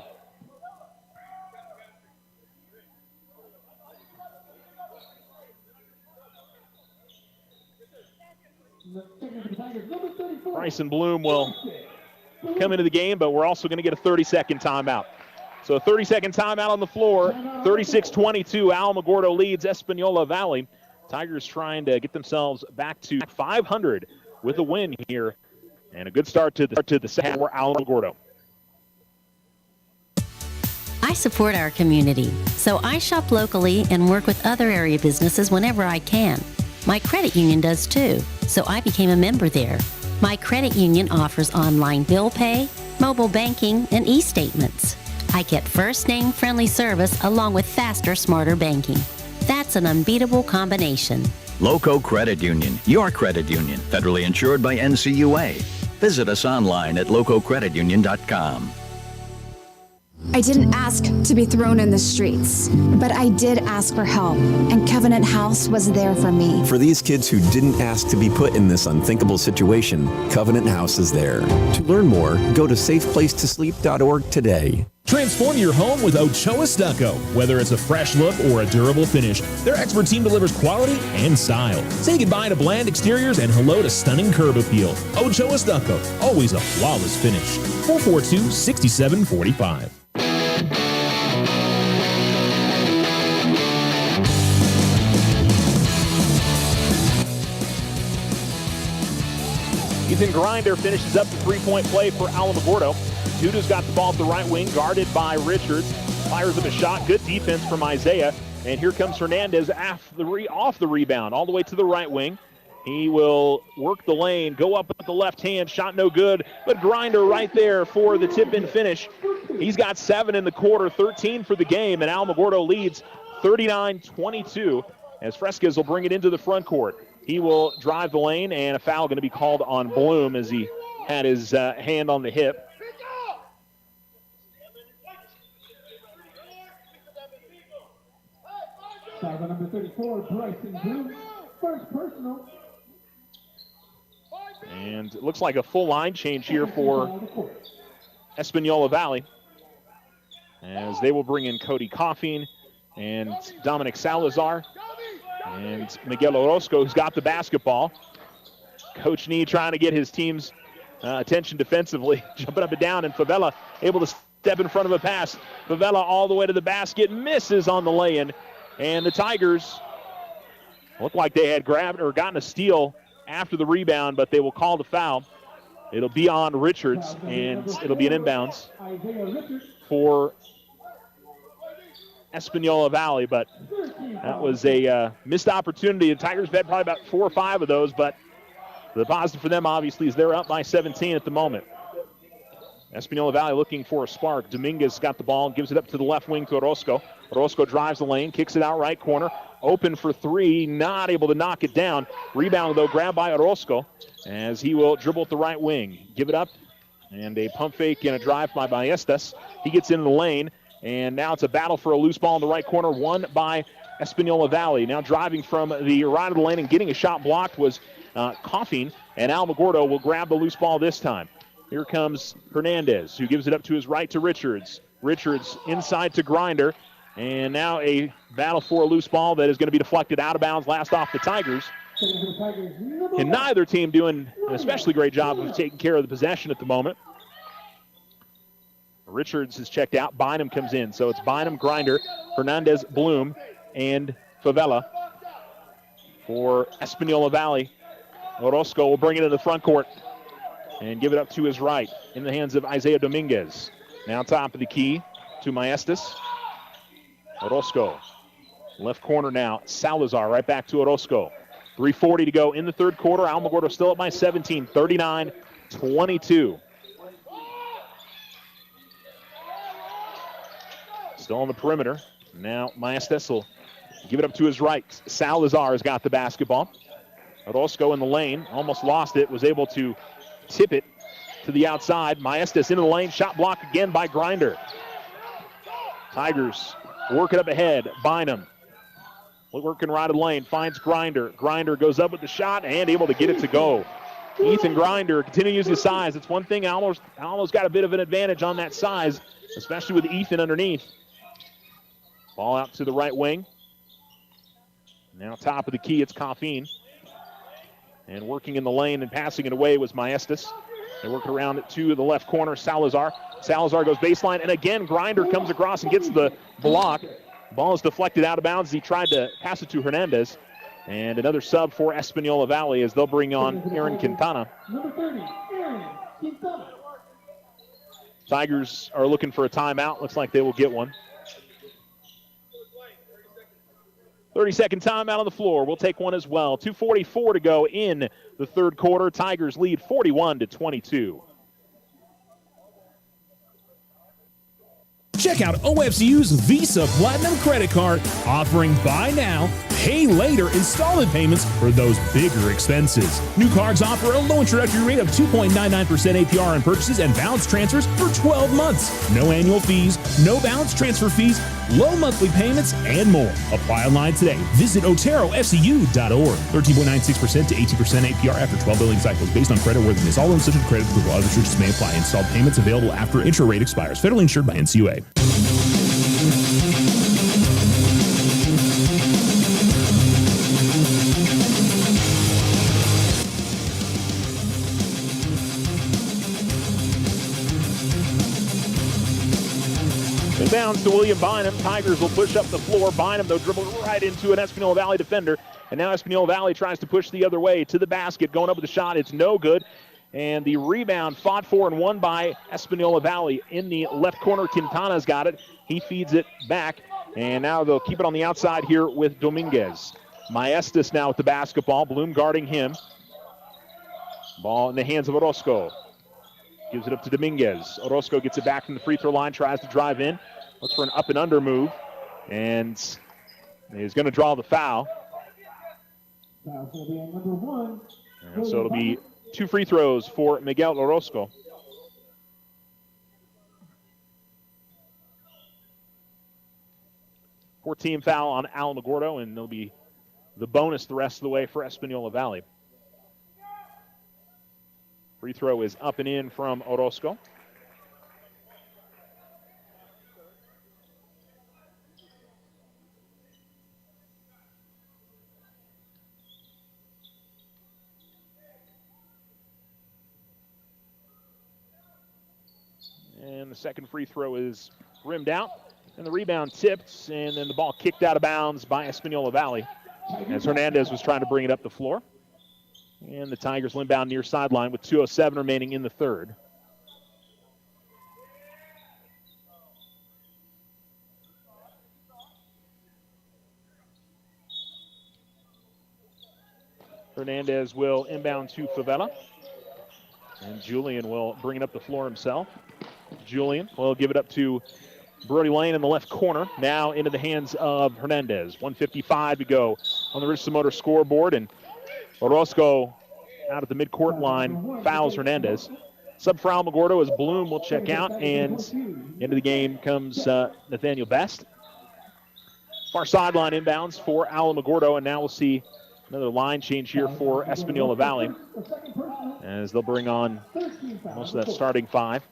Bryson Bloom will come into the game, but we're also going to get a 30-second timeout. So a 30-second timeout on the floor. 36-22, Alamogordo leads Espanola Valley. Tigers trying to get themselves back to 500 with a win here. And a good start to the second for Alamogordo. I support our community, so I shop locally and work with other area businesses whenever I can. My credit union does too, so I became a member there. My credit union offers online bill pay, mobile banking, and e-statements. I get first-name friendly service along with faster, smarter banking. That's an unbeatable combination. Loco Credit Union, your credit union, federally insured by NCUA. Visit us online at lococreditunion.com. I didn't ask to be thrown in the streets, but I did ask for help, and Covenant House was there for me. For these kids who didn't ask to be put in this unthinkable situation, Covenant House is there. To learn more, go to safeplacetosleep.org today. Transform your home with Ochoa Stucco. Whether it's a fresh look or a durable finish, their expert team delivers quality and style. Say goodbye to bland exteriors and hello to stunning curb appeal. Ochoa Stucco, always a flawless finish. 442-6745. Ethan Grinder finishes up the three-point play for Alamogordo. Duda's got the ball at the right wing, guarded by Richards. Fires up a shot. Good defense from Isaiah. And here comes Hernandez off the rebound, all the way to the right wing. He will work the lane, go up with the left hand. Shot no good, but Grinder right there for the tip-in finish. He's got 7 in the quarter, 13 for the game, and Alamogordo leads 39-22 as Fresquez will bring it into the front court. He will drive the lane, and a foul going to be called on Bloom as he had his hand on the hip. Foul number 34, Bryson Bloom. First personal. And it looks like a full line change here for Espanola Valley, as they will bring in Cody Coffin and Dominic Salazar and Miguel Orozco, who's got the basketball. Coach Nee trying to get his team's attention defensively, jumping up and down, and Favela able to step in front of a pass. Favela all the way to the basket, misses on the lay-in, and the Tigers look like they had grabbed or gotten a steal after the rebound, but they will call the foul. It'll be on Richards, and it'll be an inbounds for Espanola Valley, but that was a missed opportunity. The Tigers have had probably about 4 or 5 of those, but the positive for them, obviously, is they're up by 17 at the moment. Espanola Valley looking for a spark. Dominguez got the ball, gives it up to the left wing to Orozco. Orozco drives the lane, kicks it out right corner. Open for 3, not able to knock it down. Rebound, though, grabbed by Orozco as he will dribble at the right wing. Give it up, and a pump fake and a drive by Ballestas. He gets in the lane, and now it's a battle for a loose ball in the right corner, won by Espanola Valley. Now driving from the right of the lane and getting a shot blocked was Coffin, and Alamogordo will grab the loose ball this time. Here comes Hernandez, who gives it up to his right to Richards. Richards inside to Grinder. And now a battle for a loose ball that is going to be deflected out of bounds, last off the Tigers. And neither team doing an especially great job of taking care of the possession at the moment. Richards is checked out. Bynum comes in. So it's Bynum, Grinder, Hernandez, Bloom, and Favela. For Espanola Valley, Orozco will bring it into the front court and give it up to his right in the hands of Isaiah Dominguez. Now top of the key to Maestas. Orozco, left corner now. Salazar right back to Orozco. 3:40 to go in the third quarter. Alamogordo still up by 17, 39-22. Still on the perimeter. Now Maestas will give it up to his right. Salazar has got the basketball. Orozco in the lane, almost lost it, was able to tip it to the outside. Maestas into the lane, shot block again by Grinder. Tigers work it up ahead. Bynum working right of the lane, finds Grinder. Grinder goes up with the shot and able to get it to go. Ethan Grinder continues to use his size. It's one thing, almost got a bit of an advantage on that size, especially with Ethan underneath. Ball out to the right wing. Now top of the key, it's Coffeen. And working in the lane and passing it away was Maestas. They work around it to the left corner, Salazar. Salazar goes baseline, and again, Grinder comes across and gets the block. Ball is deflected out of bounds. He tried to pass it to Hernandez. And another sub for Espanola Valley as they'll bring on Aaron Quintana. Number 30, Aaron Quintana. Tigers are looking for a timeout. Looks like they will get one. 30-second timeout on the floor. We'll take one as well. 2:44 to go in the third quarter. Tigers lead 41-22. Check out OFCU's Visa Platinum Credit Card, offering buy now, pay later installment payments for those bigger expenses. New cards offer a low introductory rate of 2.99% APR on purchases and balance transfers for 12 months. No annual fees, no balance transfer fees, low monthly payments, and more. Apply online today. Visit OteroFCU.org. 13.96% to 18% APR after 12 billing cycles based on creditworthiness. All loans subject to credit approval. Other restrictions may apply. Installed payments available after intro rate expires. Federally insured by NCUA. Inbounds to William Bynum. Tigers will push up the floor. Bynum, though, dribble right into an Espanola Valley defender. And now Espanola Valley tries to push the other way to the basket. Going up with the shot. It's no good. And the rebound fought for and won by Espanola Valley. In the left corner, Quintana's got it. He feeds it back. And now they'll keep it on the outside here with Dominguez. Maestas now with the basketball. Bloom guarding him. Ball in the hands of Orozco. Gives it up to Dominguez. Orozco gets it back from the free throw line, tries to drive in. Looks for an up and under move. And he's going to draw the foul. Foul will be on number 1. And so it'll be 2 free throws for Miguel Orozco. Four-team foul on Alamogordo, and there'll be the bonus the rest of the way for Espanola Valley. Free throw is up and in from Orozco. And the second free throw is rimmed out. And the rebound tipped, and then the ball kicked out of bounds by Espanola Valley as Hernandez was trying to bring it up the floor. And the Tigers inbound near sideline with 2:07 remaining in the third. Hernandez will inbound to Favela. And Julian will bring it up the floor himself. Julian will give it up to Brody Lane in the left corner. Now into the hands of Hernandez. 1:55 to go on the Richardson Motor scoreboard. And Orozco out at the midcourt line fouls Hernandez. Sub for Alamogordo as Bloom will check out. And into the game comes Nathaniel Best. Far sideline inbounds for Alamogordo. And now we'll see another line change here for Espanola Valley as they'll bring on most of that starting five.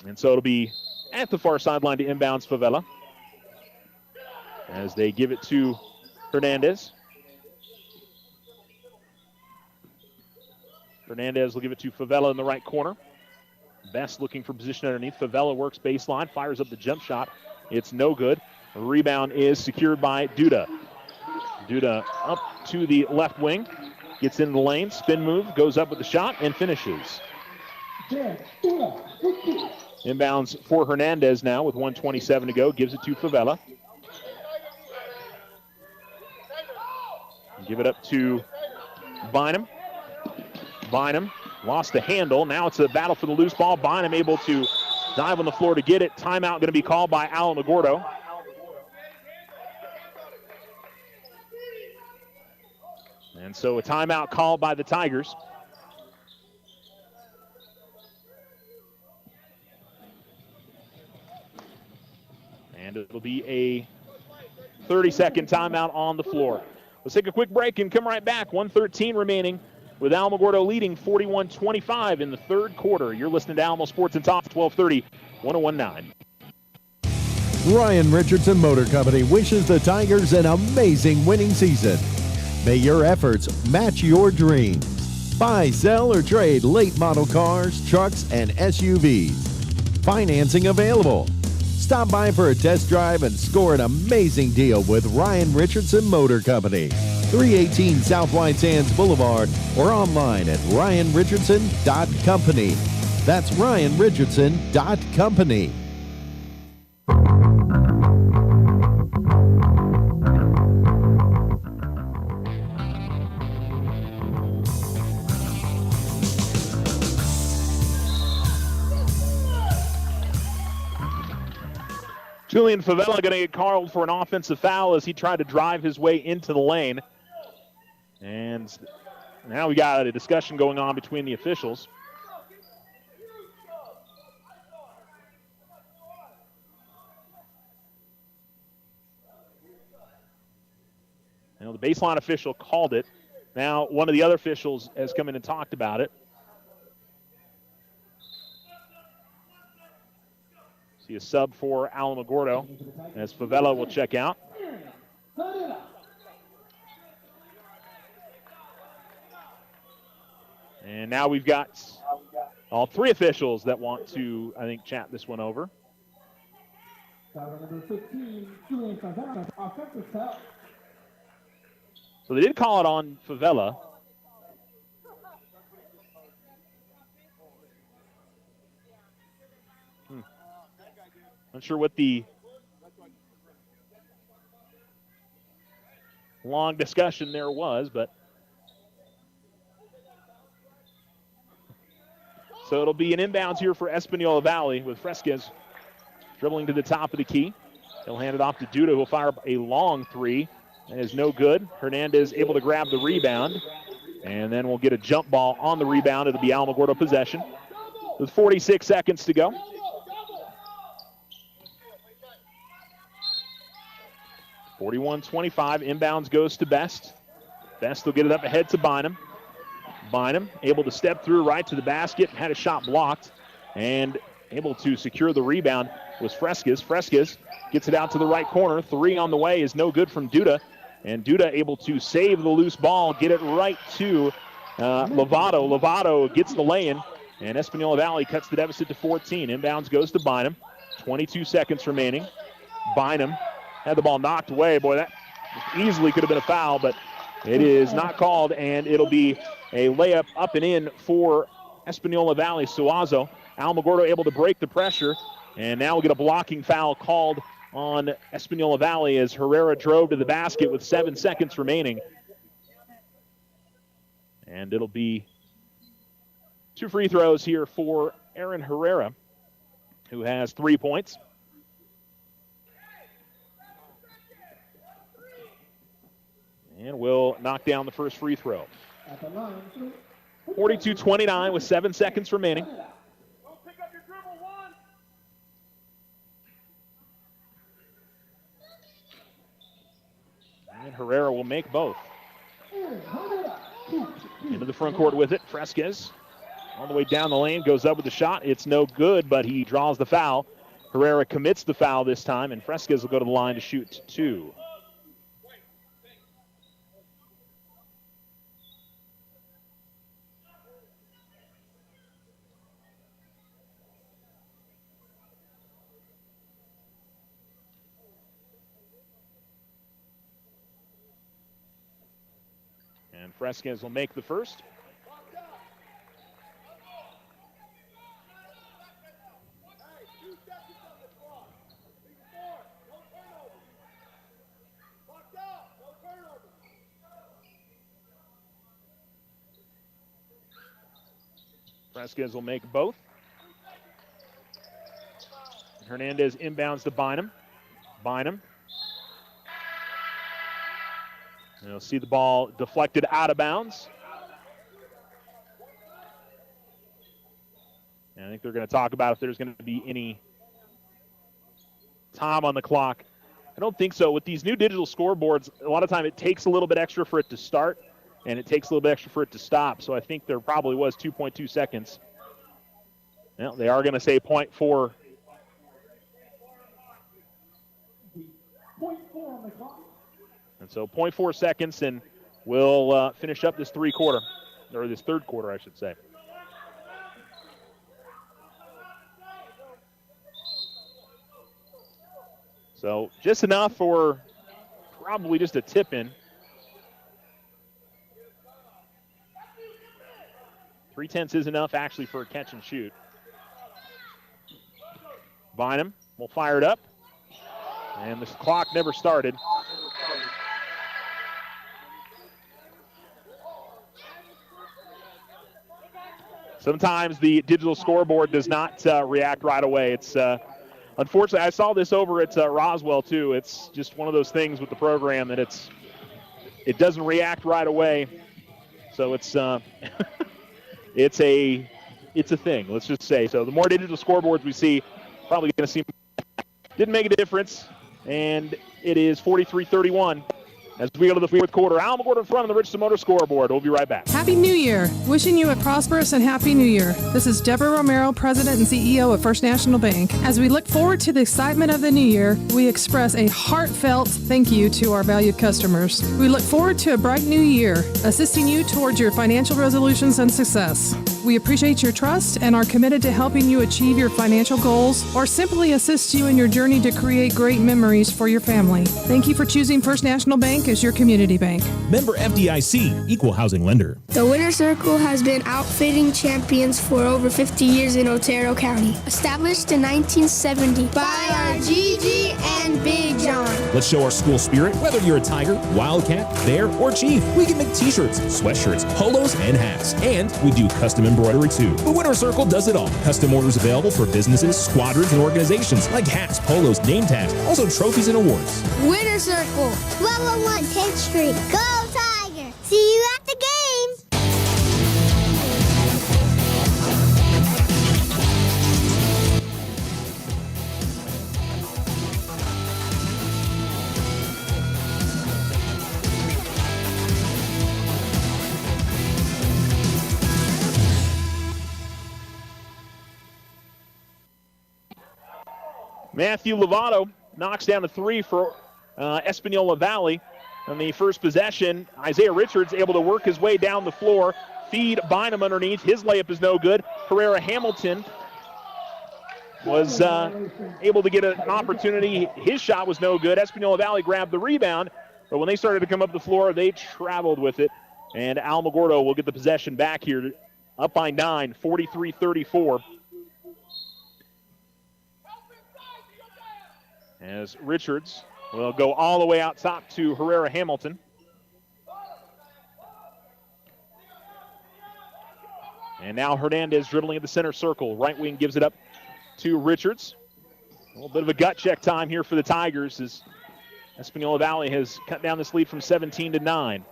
And so it'll be at the far sideline to inbounds Favela as they give it to Hernandez. Hernandez will give it to Favela in the right corner. Best looking for position underneath. Favela works baseline, fires up the jump shot. It's no good. A rebound is secured by Duda. Duda up to the left wing, gets in the lane, spin move, goes up with the shot, and finishes. Inbounds for Hernandez now with 1:27 to go, gives it to Favela. Give it up to Bynum. Bynum lost the handle. Now it's a battle for the loose ball. Bynum able to dive on the floor to get it. Timeout going to be called by Alamogordo. And so a timeout called by the Tigers. And it'll be a 30-second timeout on the floor. Let's take a quick break and come right back. 1:13 remaining with Alamogordo leading 41-25 in the third quarter. You're listening to Alamo Sports and Talk 1230, 1019. Ryan Richardson Motor Company wishes the Tigers an amazing winning season. May your efforts match your dreams. Buy, sell, or trade late model cars, trucks, and SUVs. Financing available. Stop by for a test drive and score an amazing deal with Ryan Richardson Motor Company. 318 South White Sands Boulevard or online at ryanrichardson.company. That's ryanrichardson.company. Julian Favela going to get called for an offensive foul as he tried to drive his way into the lane. And now we got a discussion going on between the officials. The baseline official called it. Now one of the other officials has come in and talked about it. See a sub for Alamogordo as Favela will check out. And now we've got all three officials that want to, I think, chat this one over. So they did call it on Favela. Not sure what the long discussion there was, but so it'll be an inbounds here for Espanola Valley with Fresquez dribbling to the top of the key. He'll hand it off to Duda, who will fire up a long three. That is no good. Hernandez able to grab the rebound, and then we'll get a jump ball on the rebound. It'll be Alamogordo possession with 46 seconds to go. (41-25), inbounds goes to Best. Best will get it up ahead to Bynum. Bynum able to step through right to the basket, had a shot blocked, and able to secure the rebound was Fresquez. Fresquez gets it out to the right corner. Three on the way is no good from Duda, and Duda able to save the loose ball, get it right to Lovato. Lovato gets the lay-in, and Espanola Valley cuts the deficit to 14. Inbounds goes to Bynum. 22 seconds remaining. Bynum had the ball knocked away. Boy, that easily could have been a foul, but it is not called, and it'll be a layup up and in for Espanola Valley. Suazo. Alamogordo able to break the pressure, and now we'll get a blocking foul called on Espanola Valley as Herrera drove to the basket with 7 seconds remaining. And it'll be 2 free throws here for Aaron Herrera, who has 3 points. And will knock down the first free throw. 42-29 with 7 seconds remaining. And Herrera will make both. Into the front court with it. Fresquez all the way down the lane, goes up with the shot. It's no good, but he draws the foul. Herrera commits the foul this time, and Fresquez will go to the line to shoot 2. And Fresquez will make the first. Fresquez will make both. Hernandez inbounds to Bynum. Bynum. You'll see the ball deflected out of bounds. And I think they're going to talk about if there's going to be any time on the clock. I don't think so. With these new digital scoreboards, a lot of time it takes a little bit extra for it to start, and it takes a little bit extra for it to stop. So I think there probably was 2.2 seconds. Well, they are going to say 0.4. 0.4 on the clock. And so 0.4 seconds, and we'll finish up this third quarter, I should say. So just enough for probably just a tip in. 3/10 is enough actually for a catch and shoot. Bynum will fire it up. And the clock never started. Sometimes the digital scoreboard does not react right away. It's unfortunately, I saw this over at Roswell too. It's just one of those things with the program that it doesn't react right away. So it's it's a thing. Let's just say. So the more digital scoreboards we see, probably going to see. Didn't make a difference, and it is 43-31. As we go to the fourth quarter, Alamogordo in front of the Richardson Motor scoreboard. We'll be right back. Happy New Year. Wishing you a prosperous and happy New Year. This is Deborah Romero, President and CEO of First National Bank. As we look forward to the excitement of the new year, we express a heartfelt thank you to our valued customers. We look forward to a bright new year, assisting you towards your financial resolutions and success. We appreciate your trust and are committed to helping you achieve your financial goals or simply assist you in your journey to create great memories for your family. Thank you for choosing First National Bank as your community bank. Member FDIC, Equal Housing Lender. The Winter Circle has been outfitting champions for over 50 years in Otero County. Established in 1970 by our Gigi and Big John. Let's show our school spirit. Whether you're a Tiger, Wildcat, Bear, or Chief, we can make t-shirts, sweatshirts, polos, and hats. And we do custom embroidery too. The Winter Circle does it all. Custom orders available for businesses, squadrons, and organizations like hats, polos, name tags, also trophies and awards. Winter Circle. 1201 10th Street. Go Tiger! See you at the games! Matthew Lovato knocks down a three for Espanola Valley. On the first possession, Isaiah Richards able to work his way down the floor, feed Bynum underneath. His layup is no good. Herrera Hamilton was able to get an opportunity. His shot was no good. Espanola Valley grabbed the rebound, but when they started to come up the floor, they traveled with it. And Alamogordo will get the possession back here, up by 9, 43-34. As Richards will go all the way out top to Herrera Hamilton. And now Hernandez dribbling at the center circle. Right wing gives it up to Richards. A little bit of a gut check time here for the Tigers as Espanola Valley has cut down this lead from 17 to 9.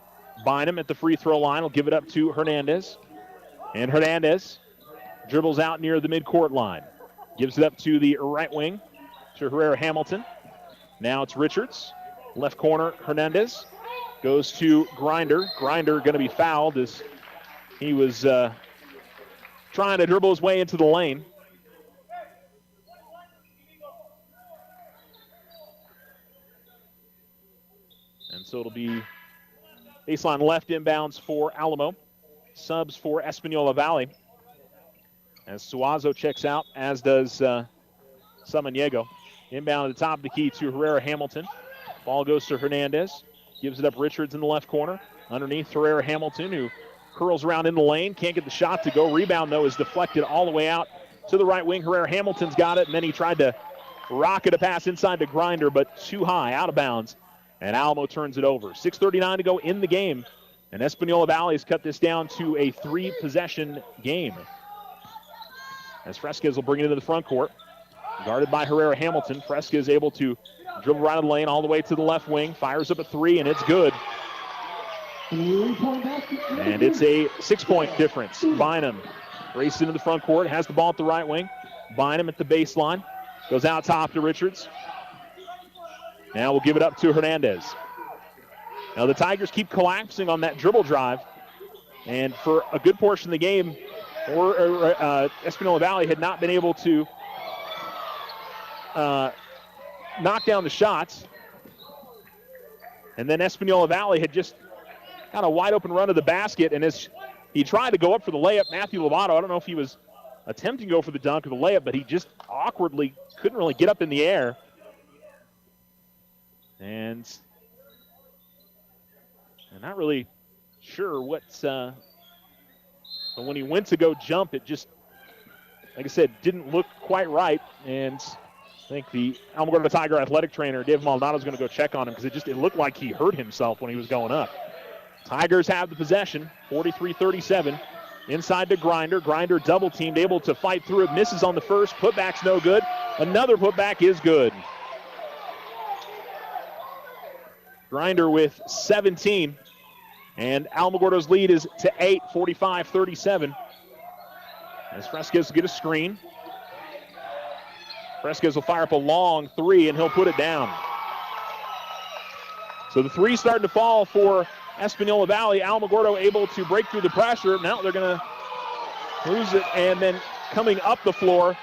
Bynum at the free throw line will give it up to Hernandez. And Hernandez dribbles out near the midcourt line. Gives it up to the right wing to Herrera Hamilton. Now it's Richards. Left corner, Hernandez. Goes to Grinder. Grinder going to be fouled as he was trying to dribble his way into the lane. And so it'll be baseline left inbounds for Alamo. Subs for Espanola Valley. As Suazo checks out, as does Samaniego. Inbound at the top of the key to Herrera Hamilton. Ball goes to Hernandez. Gives it up Richards in the left corner. Underneath Herrera Hamilton, who curls around in the lane. Can't get the shot to go. Rebound, though, is deflected all the way out to the right wing. Herrera Hamilton's got it, and then he tried to rocket a pass inside to Grinder, but too high, out of bounds. And Alamo turns it over. 6:39 to go in the game. And Espanola Valley has cut this down to a 3-possession game. As Fresquez will bring it into the front court. Guarded by Herrera Hamilton. Fresquez is able to dribble right of the lane all the way to the left wing. Fires up a 3, and it's good. And it's a 6-point difference. Bynum races into the front court. Has the ball at the right wing. Bynum at the baseline. Goes out top to Richards. Now we'll give it up to Hernandez. Now the Tigers keep collapsing on that dribble drive. And for a good portion of the game, Espanola Valley had not been able to knock down the shots. And then Espanola Valley had just got a wide open run to the basket. And as he tried to go up for the layup, Matthew Lovato, I don't know if he was attempting to go for the dunk or the layup, but he just awkwardly couldn't really get up in the air. And I'm not really sure what's, but when he went to go jump, it just, like I said, didn't look quite right. And I think the Alamogordo Tiger athletic trainer, Dave Maldonado, is going to go check on him because it looked like he hurt himself when he was going up. Tigers have the possession, 43-37. Inside to Grinder. Grinder double teamed, able to fight through it. Misses on the first. Putback's no good. Another putback is good. Grinder with 17. And Alamogordo's lead is to 8, 45-37. As Fresquez will get a screen. Fresquez will fire up a long 3, and he'll put it down. So the 3 starting to fall for Espanola Valley. Alamogordo able to break through the pressure. Now they're going to lose it. And then coming up the floor,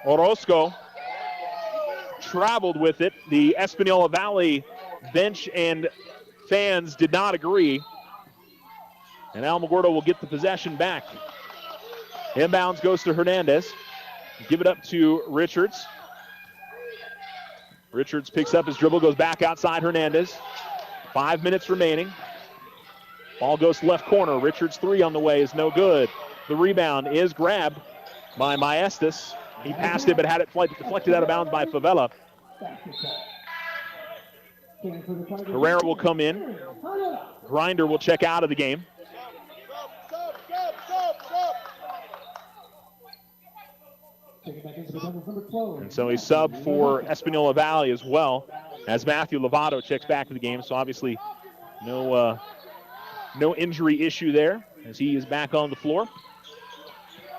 Orozco traveled with it. The Espanola Valley bench and fans did not agree. And Alamogordo will get the possession back. Inbounds goes to Hernandez. Give it up to Richards. Richards picks up his dribble, goes back outside Hernandez. 5 minutes remaining. Ball goes to left corner. Richards' 3 on the way is no good. The rebound is grabbed by Maestas. He passed it but had it deflected out of bounds by Favela. Herrera will come in. Grinder will check out of the game. And so a sub for Espanola Valley as well, as Matthew Lovato checks back to the game. So obviously no injury issue there as he is back on the floor.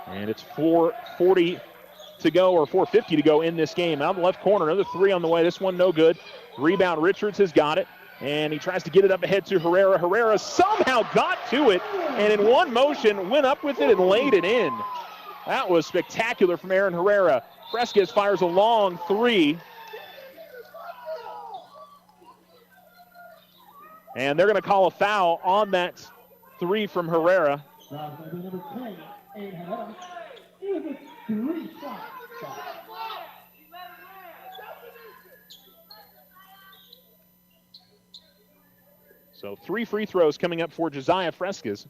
And it's 4:40 to go, or 4:50 to go in this game. Out of the left corner, another 3 on the way. This one no good. Rebound, Richards has got it. And he tries to get it up ahead to Herrera. Herrera somehow got to it, and in one motion went up with it and laid it in. That was spectacular from Aaron Herrera. Fresquez fires a long 3. And they're going to call a foul on that 3 from Herrera. So 3 free throws coming up for Josiah Fresquez.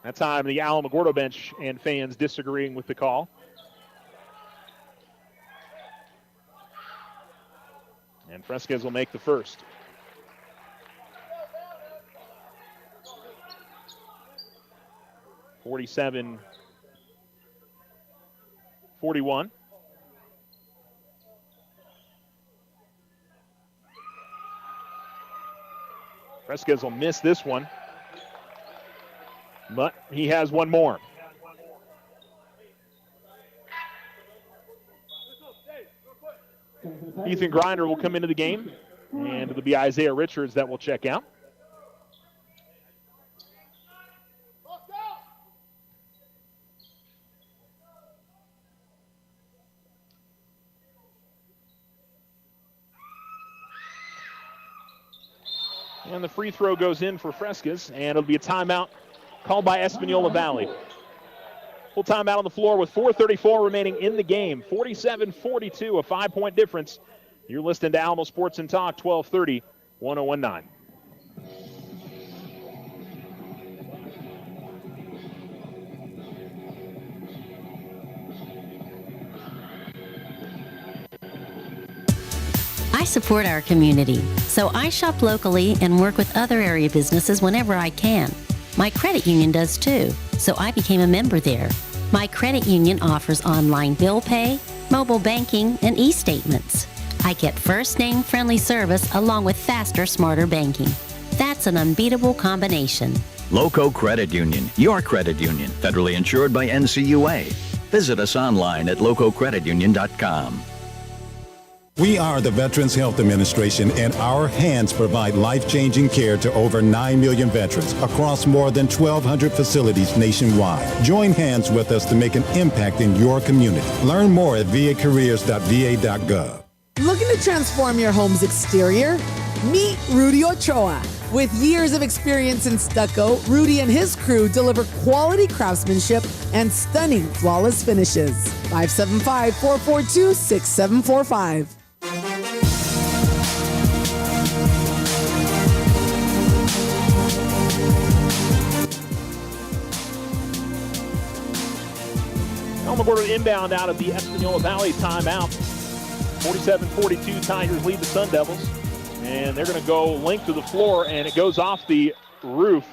That time the Alamogordo bench and fans disagreeing with the call. And Fresquez will make the first. (47-41). Fresquez will miss this one, but he has one more. Ethan Grinder will come into the game, and it'll be Isaiah Richards that will check out. And the free throw goes in for Frescas, and it'll be a timeout called by Espanola Valley. Full timeout on the floor with 4:34 remaining in the game. 47-42, a 5-point difference. You're listening to Alamo Sports and Talk, 1230, 1019. I support our community, so I shop locally and work with other area businesses whenever I can. My credit union does too, so I became a member there. My credit union offers online bill pay, mobile banking, and e-statements. I get first-name friendly service along with faster, smarter banking. That's an unbeatable combination. Loco Credit Union, your credit union, federally insured by NCUA. Visit us online at lococreditunion.com. We are the Veterans Health Administration, and our hands provide life-changing care to over 9 million veterans across more than 1,200 facilities nationwide. Join hands with us to make an impact in your community. Learn more at vacareers.va.gov. Looking to transform your home's exterior? Meet Rudy Ochoa. With years of experience in stucco, Rudy and his crew deliver quality craftsmanship and stunning flawless finishes. 575-442-6745. Alamogordo inbound out of the Espanola Valley timeout. 47-42, Tigers lead the Sun Devils. And they're going to go length to the floor, and it goes off the roof.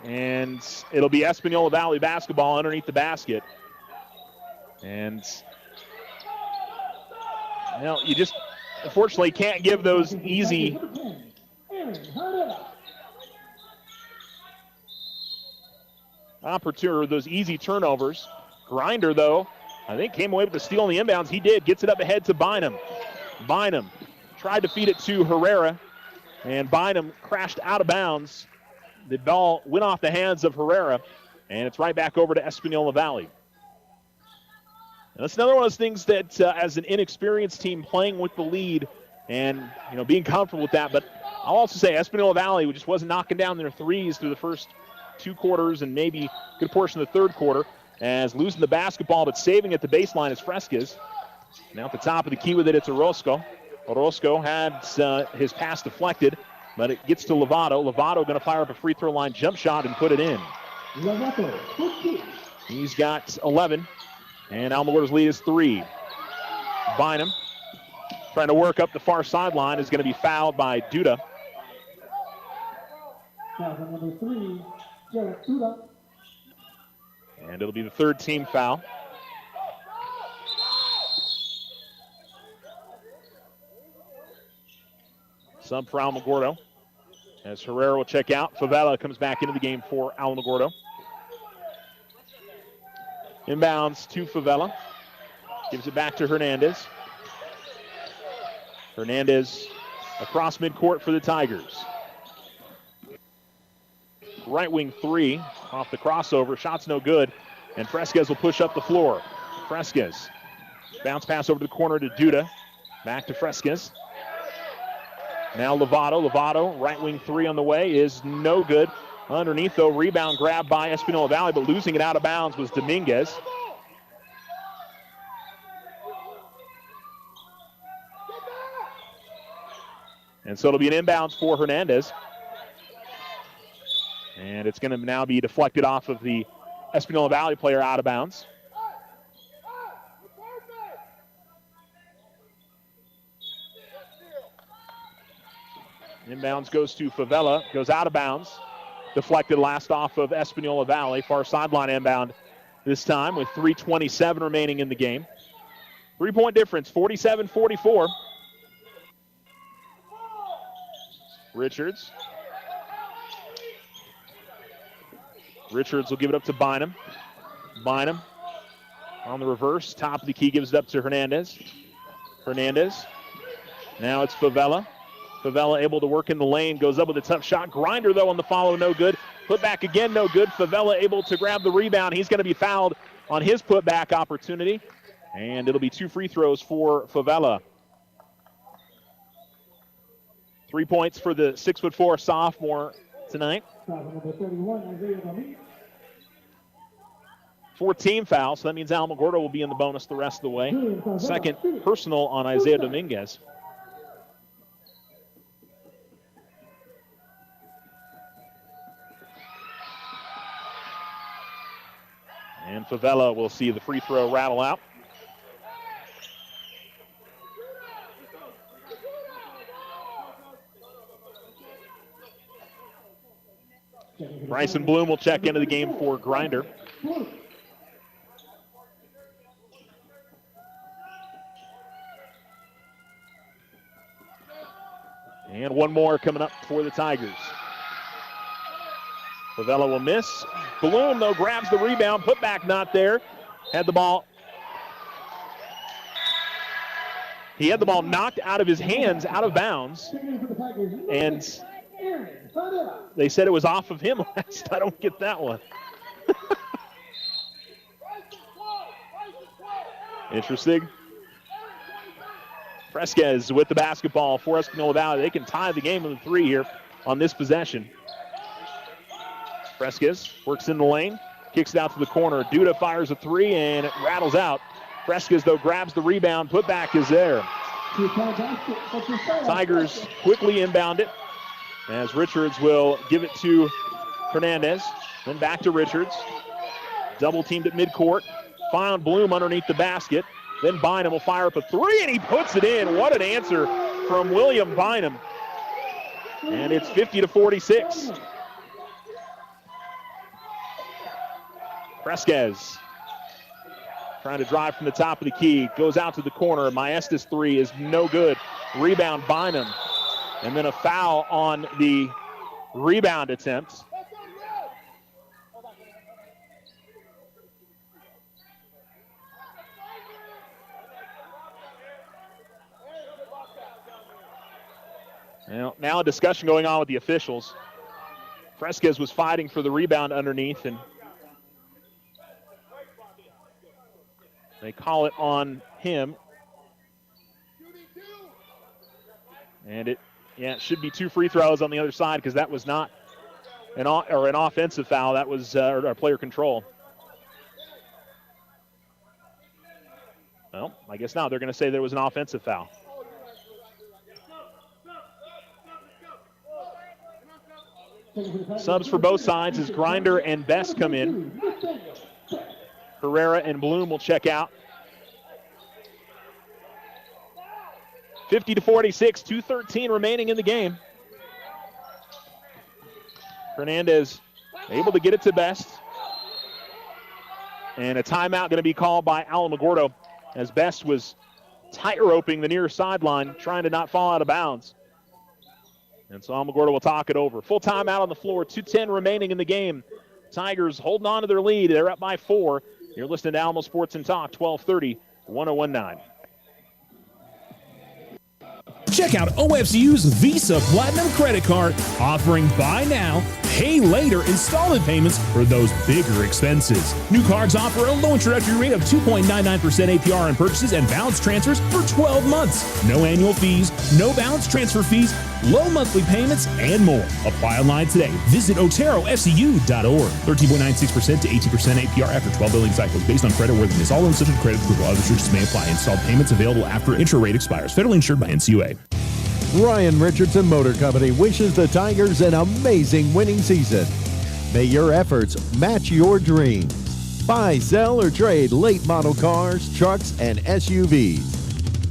And it'll be Espanola Valley basketball underneath the basket. And, you know, you just unfortunately can't give those easy those easy turnovers. Grinder, though, I think came away with the steal on the inbounds. He did. Gets it up ahead to Bynum. Bynum tried to feed it to Herrera, and Bynum crashed out of bounds. The ball went off the hands of Herrera, and it's right back over to Espanola Valley. And that's another one of those things that, as an inexperienced team playing with the lead and, you know, being comfortable with that, but I'll also say Espanola Valley just wasn't knocking down their threes through the first 2 quarters and maybe a good portion of the third quarter, as losing the basketball but saving at the baseline is Frescas. Now at the top of the key with it, it's Orozco. Orozco had his pass deflected, but it gets to Lovato. Lovato going to fire up a free throw line jump shot and put it in. He's got 11, and Alamogordo's lead is 3. Bynum trying to work up the far sideline is going to be fouled by Duda. Number 3, Jarrett Duda. And it'll be the third team foul. Sub for Alamogordo as Herrera will check out. Favela comes back into the game for Alamogordo. Inbounds to Favela. Gives it back to Hernandez. Hernandez across midcourt for the Tigers. Right wing 3 off the crossover. Shot's no good. And Fresquez will push up the floor. Fresquez. Bounce pass over to the corner to Duda. Back to Fresquez. Now Lovato. Lovato, right wing 3 on the way is no good. Underneath, though, rebound grab by Espanola Valley, but losing it out of bounds was Dominguez. And so it'll be an inbounds for Hernandez. And it's going to now be deflected off of the Espanola Valley player out of bounds. Inbounds goes to Favela, goes out of bounds. Deflected last off of Espanola Valley. Far sideline inbound this time with 3:27 remaining in the game. 3-point difference, 47-44. Richards. Richards will give it up to Bynum. Bynum on the reverse. Top of the key gives it up to Hernandez. Hernandez. Now it's Favela. Favela able to work in the lane. Goes up with a tough shot. Grinder, though, on the follow. No good. Put back again. No good. Favela able to grab the rebound. He's going to be fouled on his putback opportunity. And it'll be 2 free throws for Favela. 3 points for the 6'4" sophomore tonight. Number 31, Isaiah Dominguez. 14 fouls, so that means Alamogordo will be in the bonus the rest of the way. Second personal on Isaiah Dominguez. And Favela will see the free throw rattle out. Bryson Bloom will check into the game for Grinder. And one more coming up for the Tigers. Favela will miss. Bloom, though, grabs the rebound. Put back not there. Had the ball. He had the ball knocked out of his hands, out of bounds. And they said it was off of him last. I don't get that one. Interesting. Fresquez with the basketball for Espanola Valley. They can tie the game with a 3 here on this possession. Fresquez works in the lane, kicks it out to the corner. Duda fires a 3 and it rattles out. Fresquez, though, grabs the rebound. Putback is there. Tigers quickly inbound it as Richards will give it to Hernandez. Then back to Richards. Double teamed at midcourt. Found Bloom underneath the basket. Then Bynum will fire up a 3 and he puts it in. What an answer from William Bynum. And it's 50-46. Fresquez trying to drive from the top of the key. Goes out to the corner. Maestas 3 is no good. Rebound Bynum. And then a foul on the rebound attempt. Now a discussion going on with the officials. Fresquez was fighting for the rebound underneath, and they call it on him. And it should be 2 free throws on the other side because that was not an offensive foul. That was our player control. Well, I guess now they're going to say there was an offensive foul. Subs for both sides as Grinder and Best come in. Herrera and Bloom will check out. 50-46, 2:13 remaining in the game. Hernandez able to get it to Best. And a timeout going to be called by Alamogordo as Best was tight-roping the near sideline, trying to not fall out of bounds. And so Alamogordo will talk it over. Full timeout on the floor, 2:10 remaining in the game. Tigers holding on to their lead. They're up by 4. You're listening to Alamo Sports and Talk, 1230, 1019. Check out OFCU's Visa Platinum Credit Card, offering buy now, pay later installment payments for those bigger expenses. New cards offer a low introductory rate of 2.99% APR on purchases and balance transfers for 12 months. No annual fees, no balance transfer fees, low monthly payments, and more. Apply online today. Visit OteroFCU.org. 13.96% to 18% APR after 12 billing cycles based on creditworthiness. All loans subject to credit approval. Other restrictions may apply. Installed payments available after intro rate expires. Federally insured by NCUA. Ryan Richardson Motor Company wishes the Tigers an amazing winning season. May your efforts match your dreams. Buy, sell, or trade late model cars, trucks, and SUVs.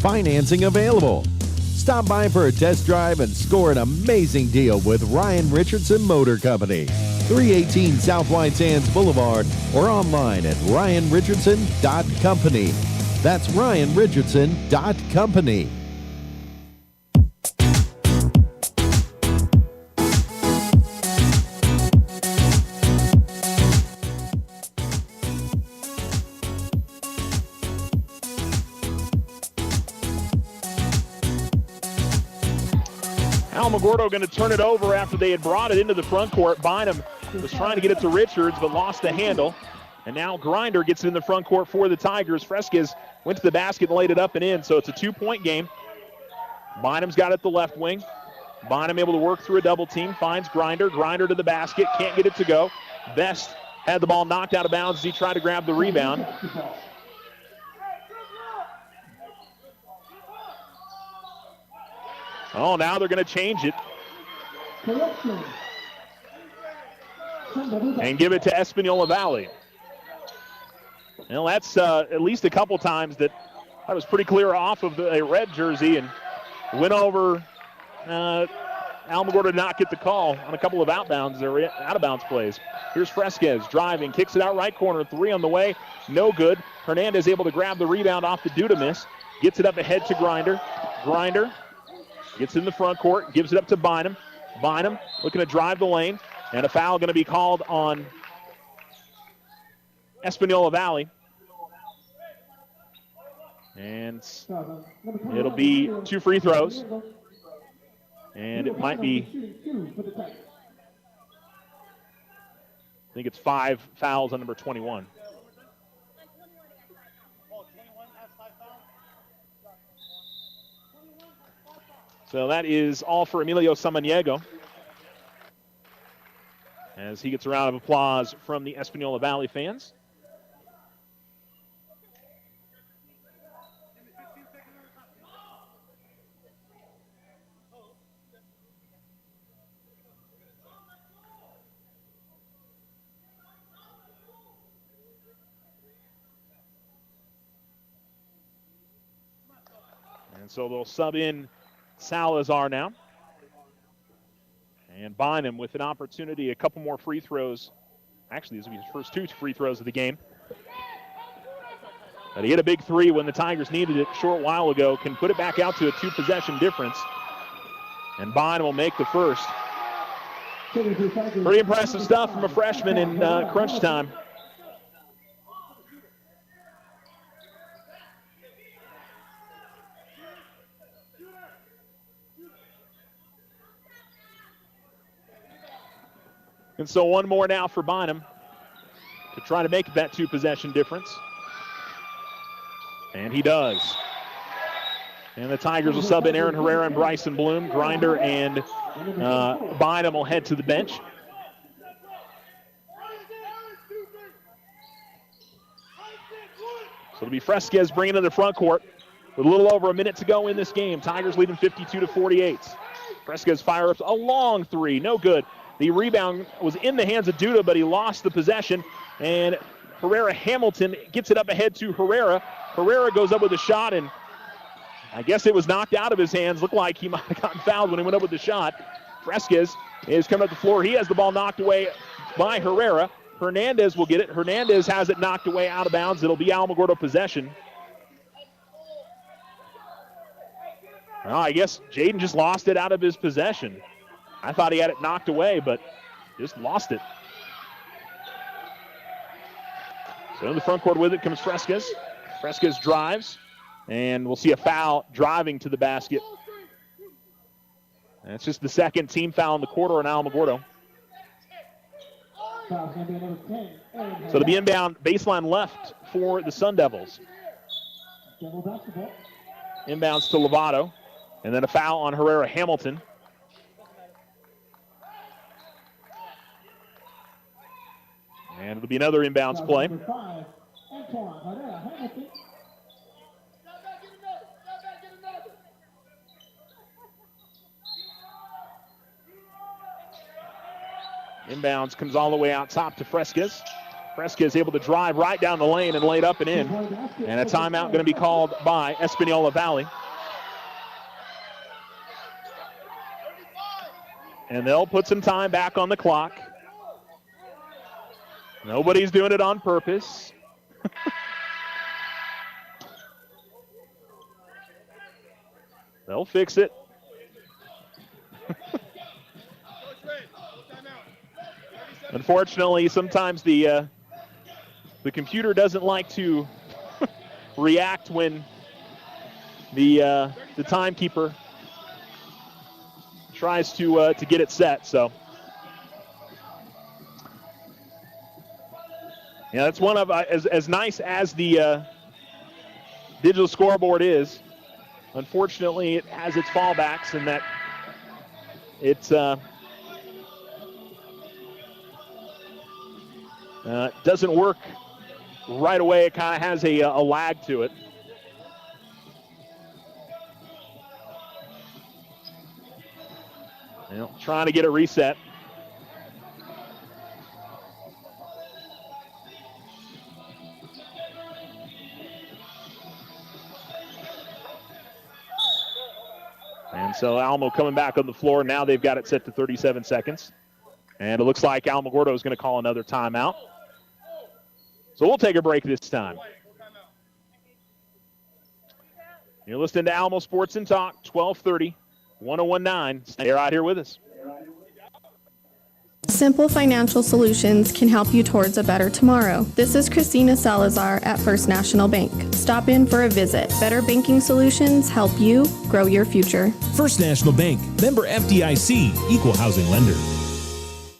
Financing available. Stop by for a test drive and score an amazing deal with Ryan Richardson Motor Company. 318 South White Sands Boulevard or online at ryanrichardson.company. That's ryanrichardson.company. Alamogordo going to turn it over after they had brought it into the front court. Bynum was trying to get it to Richards, but lost the handle. And now Grinder gets it in the front court for the Tigers. Fresquez went to the basket and laid it up and in, so it's a 2-point game. Bynum's got it the left wing. Bonham able to work through a double team, finds Grinder. Grinder to the basket, can't get it to go. Best had the ball knocked out of bounds as he tried to grab the rebound. Oh, now they're going to change it and give it to Espanola Valley. Well, that's at least a couple times that I was pretty clear off of a red jersey and went over. Alamogordo did not get the call on a couple of out-of-bounds plays. Here's Fresquez driving, kicks it out right corner, 3 on the way, no good. Hernandez able to grab the rebound off the Duda miss, gets it up ahead to Grinder. Grinder gets in the front court, gives it up to Bynum. Bynum looking to drive the lane, and a foul going to be called on Espanola Valley. And it'll be 2 free throws. And it might be, I think it's 5 fouls on number 21. So that is all for Emilio Samaniego, as he gets a round of applause from the Espanola Valley fans. And so they'll sub in Salazar now. And Bynum with an opportunity, a couple more free throws. Actually, these will be his first 2 free throws of the game. But he hit a big 3 when the Tigers needed it a short while ago. Can put it back out to a 2-possession difference. And Bynum will make the first. Pretty impressive stuff from a freshman in crunch time. And so one more now for Bynum to try to make that 2-possession difference. And he does. And the Tigers will sub in Aaron Herrera and Bryson Bloom. Grinder and Bynum will head to the bench. So it'll be Fresquez bringing it to the front court with a little over a minute to go in this game. Tigers leading 52-48. Fresquez fires a long 3, no good. The rebound was in the hands of Duda, but he lost the possession. And Herrera Hamilton gets it up ahead to Herrera. Herrera goes up with a shot, and I guess it was knocked out of his hands. Looked like he might have gotten fouled when he went up with the shot. Fresquez is coming up the floor. He has the ball knocked away by Herrera. Hernandez will get it. Hernandez has it knocked away out of bounds. It'll be Alamogordo possession. Well, I guess Jaden just lost it out of his possession. I thought he had it knocked away, but just lost it. So in the front court with it comes Fresquez. Fresquez drives, and we'll see a foul driving to the basket. That's just the second team foul in the quarter on Alamogordo. So it'll be inbound baseline left for the Sun Devils. Inbounds to Lovato, and then a foul on Herrera Hamilton. And it'll be another inbounds play. Inbounds comes all the way out top to Fresquez. Fresquez able to drive right down the lane and lay it up and in. And a timeout going to be called by Espanola Valley. And they'll put some time back on the clock. Nobody's doing it on purpose. They'll fix it. Unfortunately, sometimes the computer doesn't like to react when the timekeeper tries to get it set. So, yeah, that's one of as nice as the digital scoreboard is. Unfortunately, it has its fallbacks, and that it doesn't work right away. It kind of has a lag to it. Trying to get it reset. And so Alamo coming back on the floor. Now they've got it set to 37 seconds. And it looks like Alamogordo is going to call another timeout. So we'll take a break this time. You're listening to Alamo Sports and Talk, 1230, 1019. Stay right here with us. Simple financial solutions can help you towards a better tomorrow. This is Christina Salazar at First National Bank. Stop in for a visit. Better banking solutions help you grow your future. First National Bank, member FDIC, equal housing lender.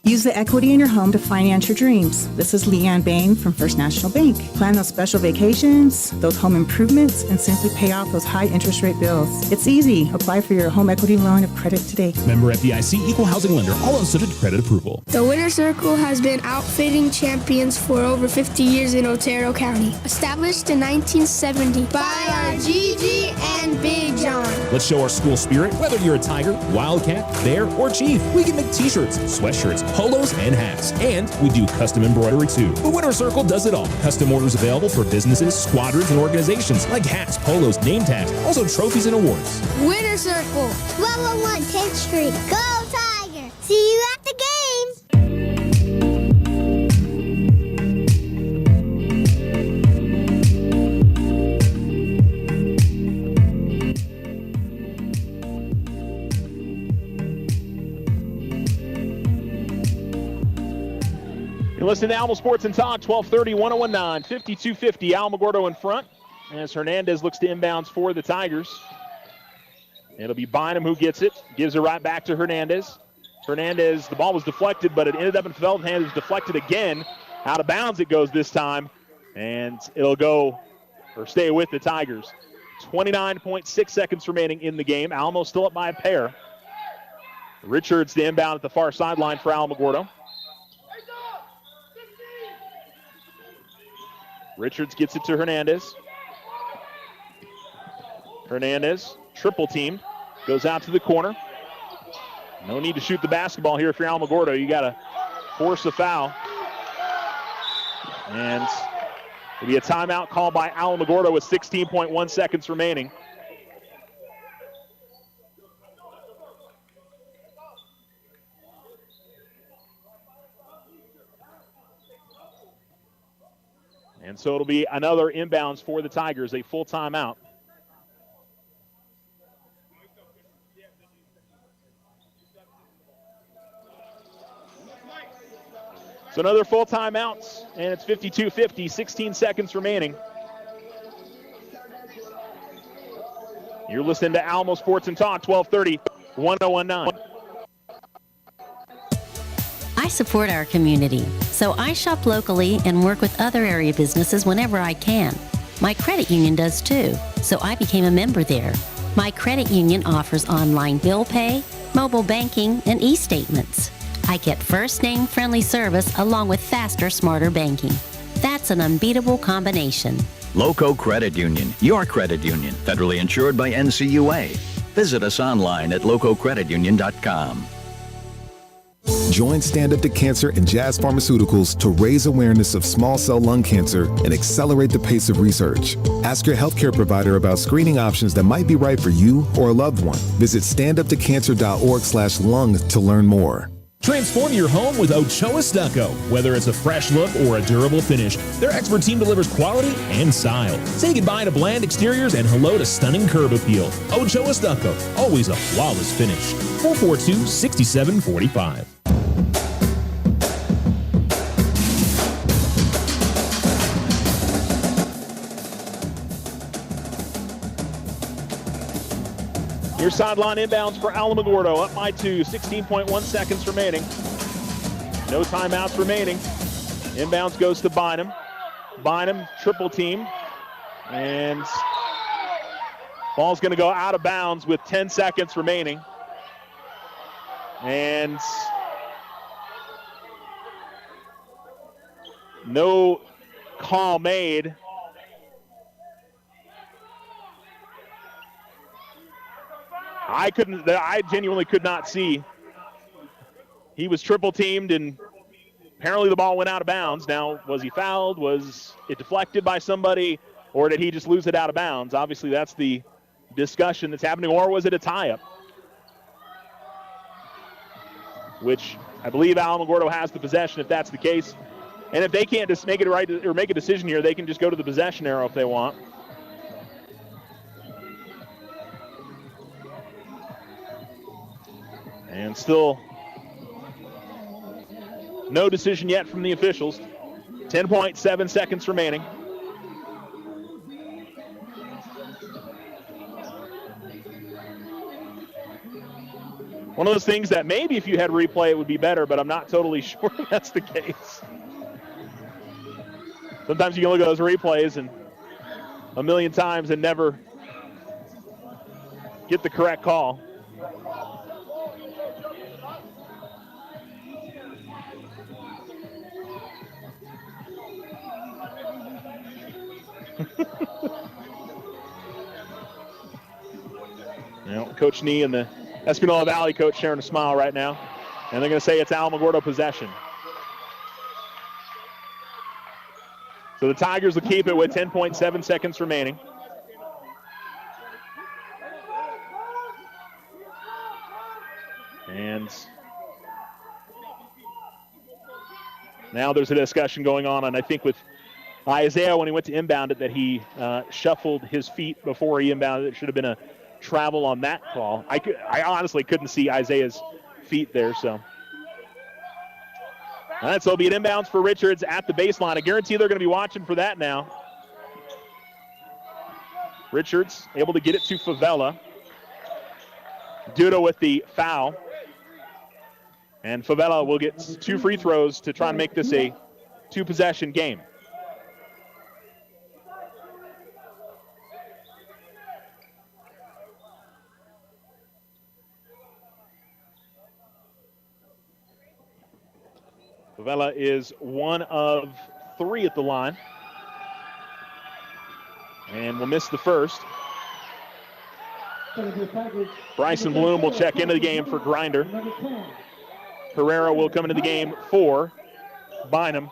Use the equity in your home to finance your dreams. This is Leanne Bain from First National Bank. Plan those special vacations, those home improvements, and simply pay off those high interest rate bills. It's easy. Apply for your home equity line of credit today. Member FDIC, equal housing lender, all subject to credit approval. The Winter Circle has been outfitting champions for over 50 years in Otero County. Established in 1970 by our Gigi and Big John. Let's show our school spirit. Whether you're a Tiger, Wildcat, Bear, or Chief, we can make t-shirts, sweatshirts, polos, and hats. And we do custom embroidery too. The Winter Circle does it all. Custom orders available for businesses, squadrons, and organizations like hats, polos, name tags, also trophies and awards. Winter Circle, 1201 10th Street. Go Tiger! See you at the game! You're listening to Alamo Sports and Talk, 1230, 1019, 52-50. Alamogordo in front as Hernandez looks to inbounds for the Tigers. It'll be Bynum who gets it, gives it right back to Hernandez. Hernandez, the ball was deflected, but it ended up in Feld's hand. It was deflected again. Out of bounds it goes this time, and it'll go or stay with the Tigers. 29.6 seconds remaining in the game. Alamo still up by a pair. Richards the inbound at the far sideline for Alamogordo. Richards gets it to Hernandez. Hernandez, triple team, goes out to the corner. No need to shoot the basketball here if you're Alamogordo. You got to force a foul. And it'll be a timeout called by Alamogordo with 16.1 seconds remaining. And so it'll be another inbounds for the Tigers, a full timeout. So another full timeout, and it's 52-50, 16 seconds remaining. You're listening to Alamo Sports and Talk, 1230, 1019. I support our community, so I shop locally and work with other area businesses whenever I can. My credit union does too, so I became a member there. My credit union offers online bill pay, mobile banking, and e-statements. I get first name friendly service along with faster, smarter banking. That's an unbeatable combination. Loco Credit Union, your credit union, federally insured by NCUA. Visit us online at lococreditunion.com. Join Stand Up to Cancer and Jazz Pharmaceuticals to raise awareness of small cell lung cancer and accelerate the pace of research. Ask your healthcare provider about screening options that might be right for you or a loved one. Visit standuptocancer.org/lung to learn more. Transform your home with Ochoa Stucco. Whether it's a fresh look or a durable finish, their expert team delivers quality and style. Say goodbye to bland exteriors and hello to stunning curb appeal. Ochoa Stucco, always a flawless finish. 442-6745. Your sideline inbounds for Alamogordo, up by 2, 16.1 seconds remaining. No timeouts remaining. Inbounds goes to Bynum. Bynum, triple team. And ball's going to go out of bounds with 10 seconds remaining. And no call made. I genuinely could not see. He was triple teamed and apparently the ball went out of bounds. Now, was he fouled? Was it deflected by somebody? Or did he just lose it out of bounds? Obviously, that's the discussion that's happening. Or was it a tie-up? Which I believe Alamogordo has the possession if that's the case. And if they can't just make it right or make a decision here, they can just go to the possession arrow if they want. And still no decision yet from the officials. 10.7 seconds remaining. One of those things that maybe if you had replay it would be better, but I'm not totally sure that's the case. Sometimes you can look at those replays and a million times and never get the correct call. Coach Nee and the Espanola Valley coach sharing a smile right now. And they're going to say it's Alamogordo possession. So the Tigers will keep it with 10.7 seconds remaining. And now there's a discussion going on, and I think with Isaiah, when he went to inbound it, that he shuffled his feet before he inbounded. It should have been a travel on that call. I honestly couldn't see Isaiah's feet there, so. All right, so it'll be an inbounds for Richards at the baseline. I guarantee they're going to be watching for that now. Richards able to get it to Favela. Duda with the foul. And Favela will get 2 free throws to try and make this a 2-possession game. Favela is 1 of 3 at the line. And will miss the first. Bryson Bloom will check into the game for Grinder. Herrera will come into the game for Bynum.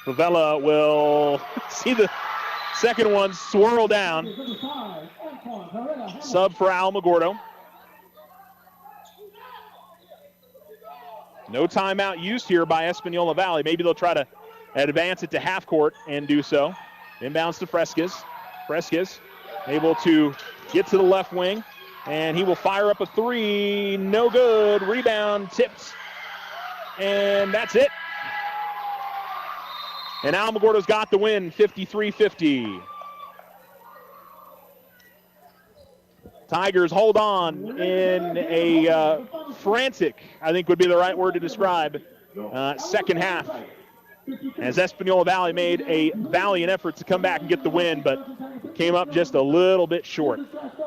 Favela will see the second one swirl down. Sub for Alamogordo. No timeout used here by Espanola Valley. Maybe they'll try to advance it to half court and do so. Inbounds to Fresquez. Fresquez able to get to the left wing, and he will fire up a 3. No good. Rebound tipped. And that's it. And Alamogordo's got the win, 53-50. Tigers hold on in a frantic, I think would be the right word to describe, second half. As Espanola Valley made a valiant effort to come back and get the win, but came up just a little bit short.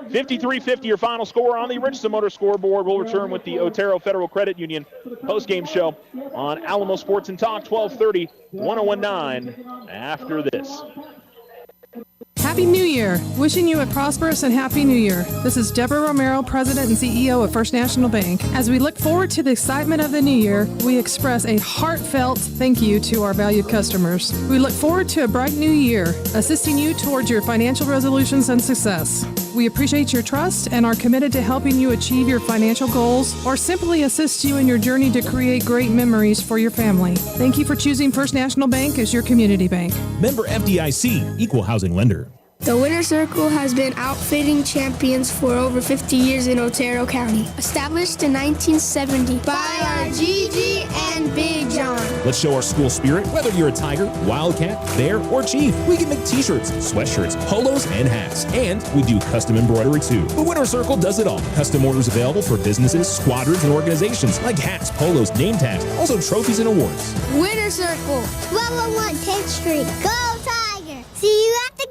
53-50 your final score on the Richardson Motor scoreboard. We'll return with the Otero Federal Credit Union postgame show on Alamo Sports and Talk, 1230, 1019 after this. Happy New Year. Wishing you a prosperous and happy New Year. This is Deborah Romero, President and CEO of First National Bank. As we look forward to the excitement of the new year, we express a heartfelt thank you to our valued customers. We look forward to a bright new year, assisting you towards your financial resolutions and success. We appreciate your trust and are committed to helping you achieve your financial goals or simply assist you in your journey to create great memories for your family. Thank you for choosing First National Bank as your community bank. Member FDIC, Equal Housing Lender. The Winter Circle has been outfitting champions for over 50 years in Otero County. Established in 1970 by our Gigi and Big John. Let's show our school spirit. Whether you're a Tiger, Wildcat, Bear, or Chief, we can make t-shirts, sweatshirts, polos, and hats. And we do custom embroidery too. The Winter Circle does it all. Custom orders available for businesses, squadrons, and organizations like hats, polos, name tags, also trophies and awards. Winter Circle. 1201 10th Street. Go Tiger. See you at the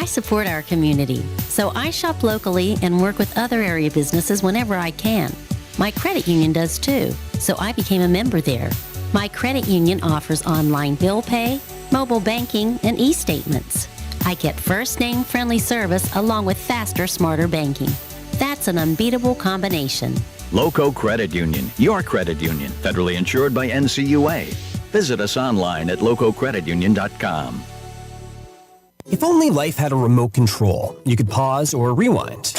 support our community, so I shop locally and work with other area businesses whenever I can. My credit union does too, so I became a member there. My credit union offers online bill pay, mobile banking, and e-statements. I get first-name friendly service along with faster, smarter banking. That's an unbeatable combination. Loco Credit Union, your credit union, federally insured by NCUA. Visit us online at lococreditunion.com. If only life had a remote control, you could pause or rewind.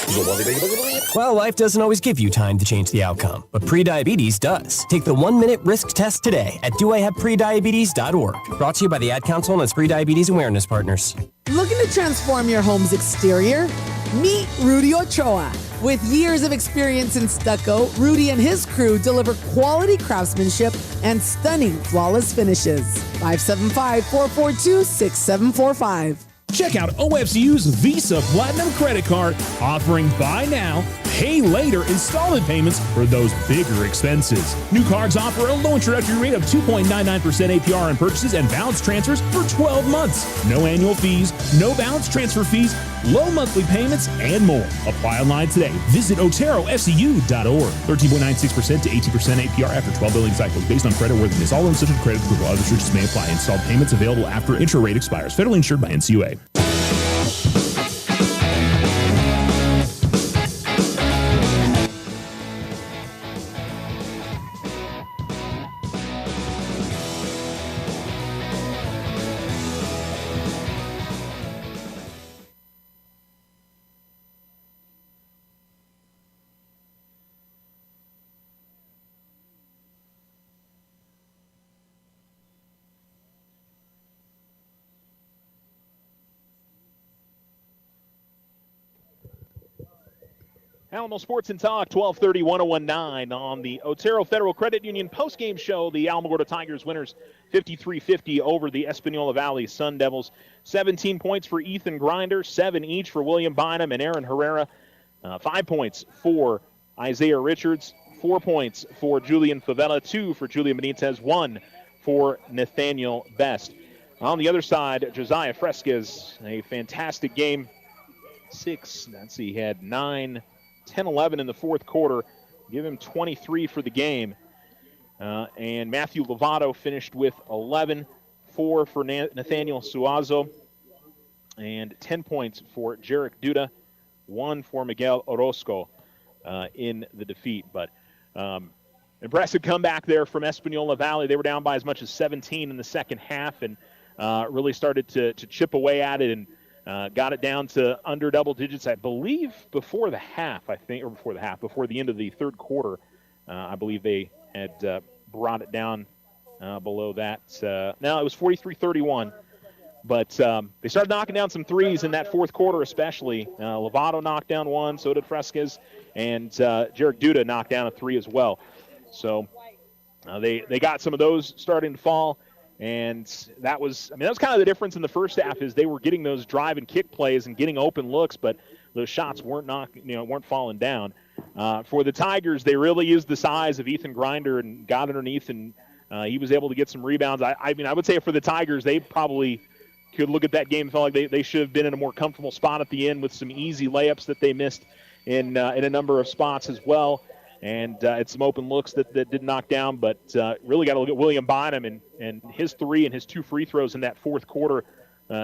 Well, life doesn't always give you time to change the outcome, but prediabetes does. Take the 1-minute risk test today at doihaveprediabetes.org. Brought to you by the Ad Council and its Prediabetes Awareness Partners. Looking to transform your home's exterior? Meet Rudy Ochoa. With years of experience in stucco, Rudy and his crew deliver quality craftsmanship and stunning flawless finishes. 575-442-6745. Check out OFCU's Visa Platinum Credit Card, offering buy now, pay later installment payments for those bigger expenses. New cards offer a low introductory rate of 2.99% APR on purchases and balance transfers for 12 months. No annual fees, no balance transfer fees, low monthly payments, and more. Apply online today. Visit OteroFCU.org. 13.96% to 18% APR after 12 billing cycles based on credit worthiness. All loans subject to credit approval. Other restrictions may apply. Installed payments available after intro rate expires. Federally insured by NCUA. Alamo Sports and Talk, 1230-1019 on the Otero Federal Credit Union postgame show. The Alamogordo Tigers winners 53-50 over the Espanola Valley Sun Devils. 17 points for Ethan Grinder, 7 each for William Bynum and Aaron Herrera. 5 points for Isaiah Richards, 4 points for Julian Favela, 2 for Julian Benitez, 1 for Nathaniel Best. On the other side, Josiah Fresquez, a fantastic game. He had 9, 10, 11 in the fourth quarter. Give him 23 for the game. And Matthew Lovato finished with 11, 4 for Nathaniel Suazo, and 10 points for Jarek Duda, 1 for Miguel Orozco in the defeat. But impressive comeback there from Espanola Valley. They were down by as much as 17 in the second half and really started to chip away at it and got it down to under double digits, I believe, before the end of the third quarter. I believe they had brought it down below that. Now it was 43-31, but they started knocking down some threes in that fourth quarter especially. Lovato knocked down one, so did Fresquez, and Jarek Duda knocked down a three as well. So they got some of those starting to fall. And that was kind of the difference in the first half is they were getting those drive and kick plays and getting open looks, but those shots weren't falling down. For the Tigers, they really used the size of Ethan Grinder and got underneath, and he was able to get some rebounds. I would say for the Tigers, they probably could look at that game and felt like they should have been in a more comfortable spot at the end with some easy layups that they missed in a number of spots as well. And it's some open looks that did knock down, but really got to look at William Bynum and his three and his 2 free throws in that fourth quarter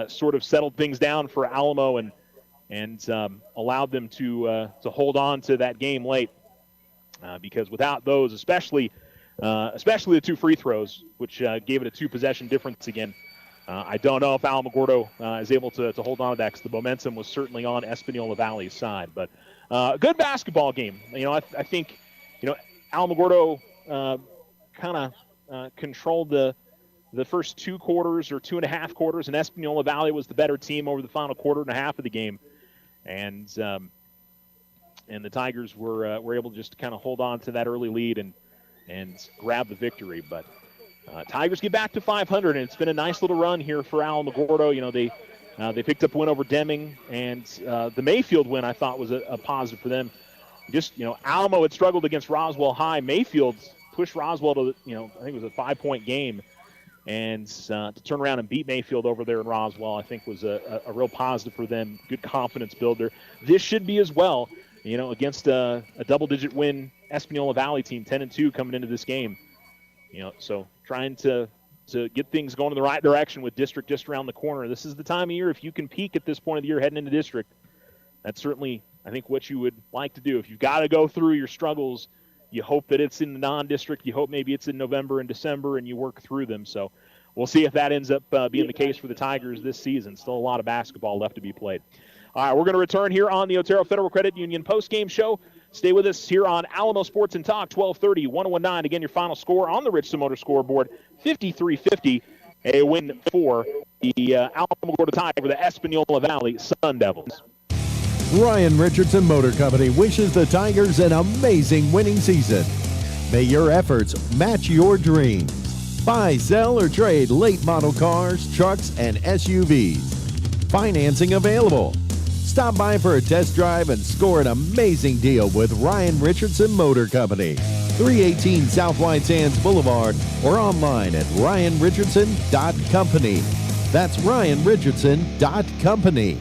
sort of settled things down for Alamo and allowed them to hold on to that game late because without those, especially the 2 free throws, which gave it a 2-possession difference again, I don't know if Alamogordo is able to hold on to that because the momentum was certainly on Espanola Valley's side. But good basketball game. I think Alamogordo kind of controlled the first 2 quarters or 2.5 quarters, and Espanola Valley was the better team over the final quarter and a half of the game. And the Tigers were able to just kind of hold on to that early lead and grab the victory. But Tigers get back to 500, and it's been a nice little run here for Alamogordo. They picked up a win over Deming, and the Mayfield win I thought was a positive for them. Alamo had struggled against Roswell High. Mayfield pushed Roswell to, I think it was a 5-point game, And to turn around and beat Mayfield over there in Roswell, I think was a real positive for them. Good confidence builder. This should be as well, against a double-digit win Espanola Valley team, 10-2 coming into this game. So trying to get things going in the right direction with district just around the corner. This is the time of year, if you can peak at this point of the year heading into district, that's certainly, I think, what you would like to do. If you've got to go through your struggles, you hope that it's in the non-district. You hope maybe it's in November and December, and you work through them. So we'll see if that ends up being the case for the Tigers this season. Still a lot of basketball left to be played. All right, we're going to return here on the Otero Federal Credit Union post-game show. Stay with us here on Alamo Sports and Talk, 1230, 101.9. Again, your final score on the Richardson Motor scoreboard, 53-50. A win for the Alamogordo Tigers over the Espanola Valley Sun Devils. Ryan Richardson Motor Company wishes the Tigers an amazing winning season. May your efforts match your dreams. Buy, sell, or trade late model cars, trucks, and SUVs. Financing available. Stop by for a test drive and score an amazing deal with Ryan Richardson Motor Company. 318 South White Sands Boulevard or online at ryanrichardson.company. That's ryanrichardson.company.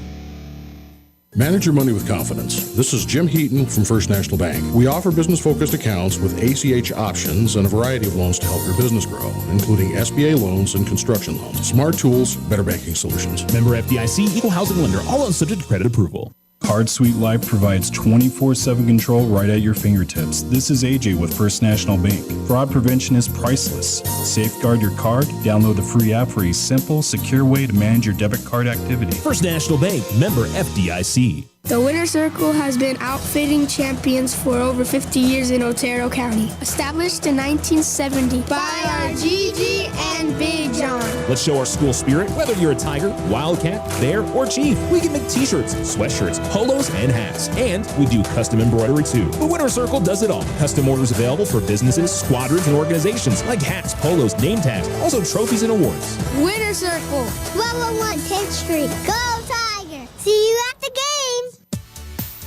Manage your money with confidence. This is Jim Heaton from First National Bank. We offer business-focused accounts with ACH options and a variety of loans to help your business grow, including SBA loans and construction loans. Smart tools, better banking solutions. Member FDIC, equal housing lender, all loans subject to credit approval. Card Suite Life provides 24/7 control right at your fingertips. This is AJ with First National Bank. Fraud prevention is priceless. Safeguard your card. Download the free app for a simple, secure way to manage your debit card activity. First National Bank, member FDIC. The Winter Circle has been outfitting champions for over 50 years in Otero County. Established in 1970 by our Gigi and Big John. Let's show our school spirit. Whether you're a Tiger, Wildcat, Bear, or Chief, we can make t-shirts, sweatshirts, polos, and hats. And we do custom embroidery too. The Winter Circle does it all. Custom orders available for businesses, squadrons, and organizations like hats, polos, name tags, also trophies and awards. Winter Circle. 1201 10th Street. Go Tiger. See you at the games.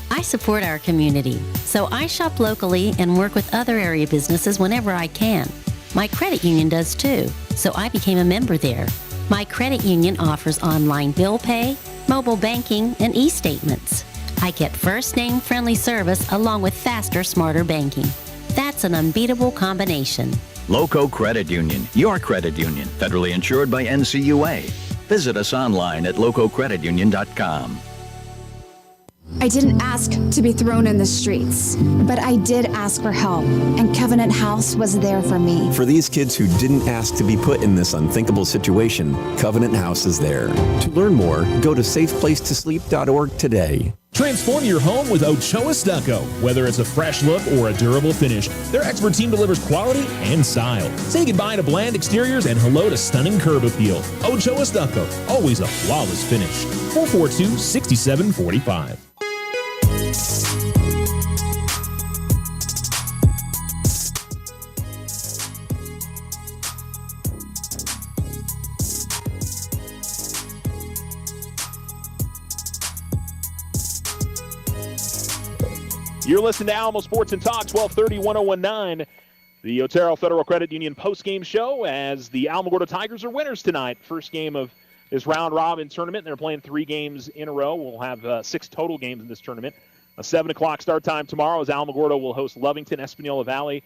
I support our community, so I shop locally and work with other area businesses whenever I can. My credit union does too, so I became a member there. My credit union offers online bill pay, mobile banking, and e-statements. I get first-name friendly service along with faster, smarter banking. That's an unbeatable combination. Loco Credit Union, your credit union, federally insured by NCUA. Visit us online at lococreditunion.com. I didn't ask to be thrown in the streets, but I did ask for help, and Covenant House was there for me. For these kids who didn't ask to be put in this unthinkable situation, Covenant House is there. To learn more, go to safeplacetosleep.org today. Transform your home with Ochoa Stucco. Whether it's a fresh look or a durable finish, their expert team delivers quality and style. Say goodbye to bland exteriors and hello to stunning curb appeal. Ochoa Stucco, always a flawless finish. 442-6745. You're listening to Alamo Sports and Talk, 1230, 101.9. The Otero Federal Credit Union postgame show as the Alamogordo Tigers are winners tonight. First game of this round-robin tournament. They're playing 3 games in a row. We'll have 6 total games in this tournament. A 7 o'clock start time tomorrow as Alamogordo will host Lovington. Espanola Valley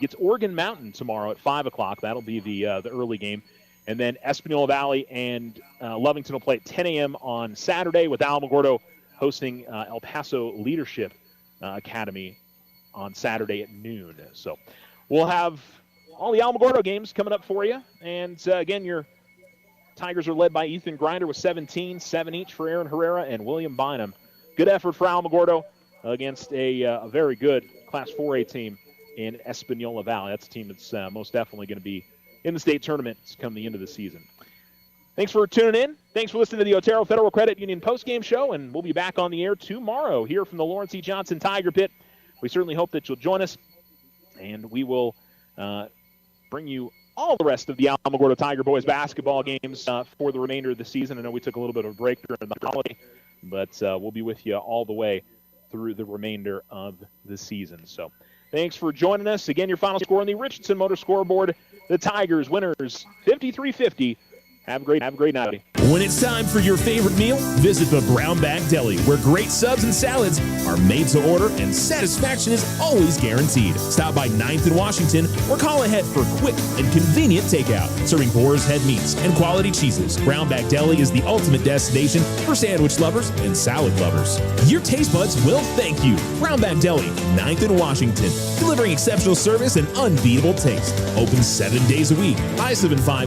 gets Oregon Mountain tomorrow at 5 o'clock. That'll be the early game. And then Espanola Valley and Lovington will play at 10 a.m. on Saturday with Alamogordo hosting El Paso Leadership Academy on Saturday at noon. So we'll have all the Alamogordo games coming up for you. And again, your Tigers are led by Ethan Grinder with 17, 7 each for Aaron Herrera and William Bynum. Good effort for Alamogordo against a very good Class 4A team in Espanola Valley. That's a team that's most definitely going to be in the state tournament come the end of the season. Thanks for tuning in. Thanks for listening to the Otero Federal Credit Union postgame show, and we'll be back on the air tomorrow here from the Lawrence E. Johnson Tiger Pit. We certainly hope that you'll join us, and we will bring you all the rest of the Alamogordo Tiger boys basketball games for the remainder of the season. I know we took a little bit of a break during the holiday, but we'll be with you all the way through the remainder of the season. So thanks for joining us. Again, your final score on the Richardson Motor scoreboard, the Tigers winners 53-50. Have a great night. When it's time for your favorite meal, visit the Brown Bag Deli, where great subs and salads are made to order and satisfaction is always guaranteed. Stop by 9th and Washington or call ahead for quick and convenient takeout. Serving boar's head meats and quality cheeses, Brown Bag Deli is the ultimate destination for sandwich lovers and salad lovers. Your taste buds will thank you. Brown Bag Deli, 9th and Washington, delivering exceptional service and unbeatable taste. Open 7 days a week. I-75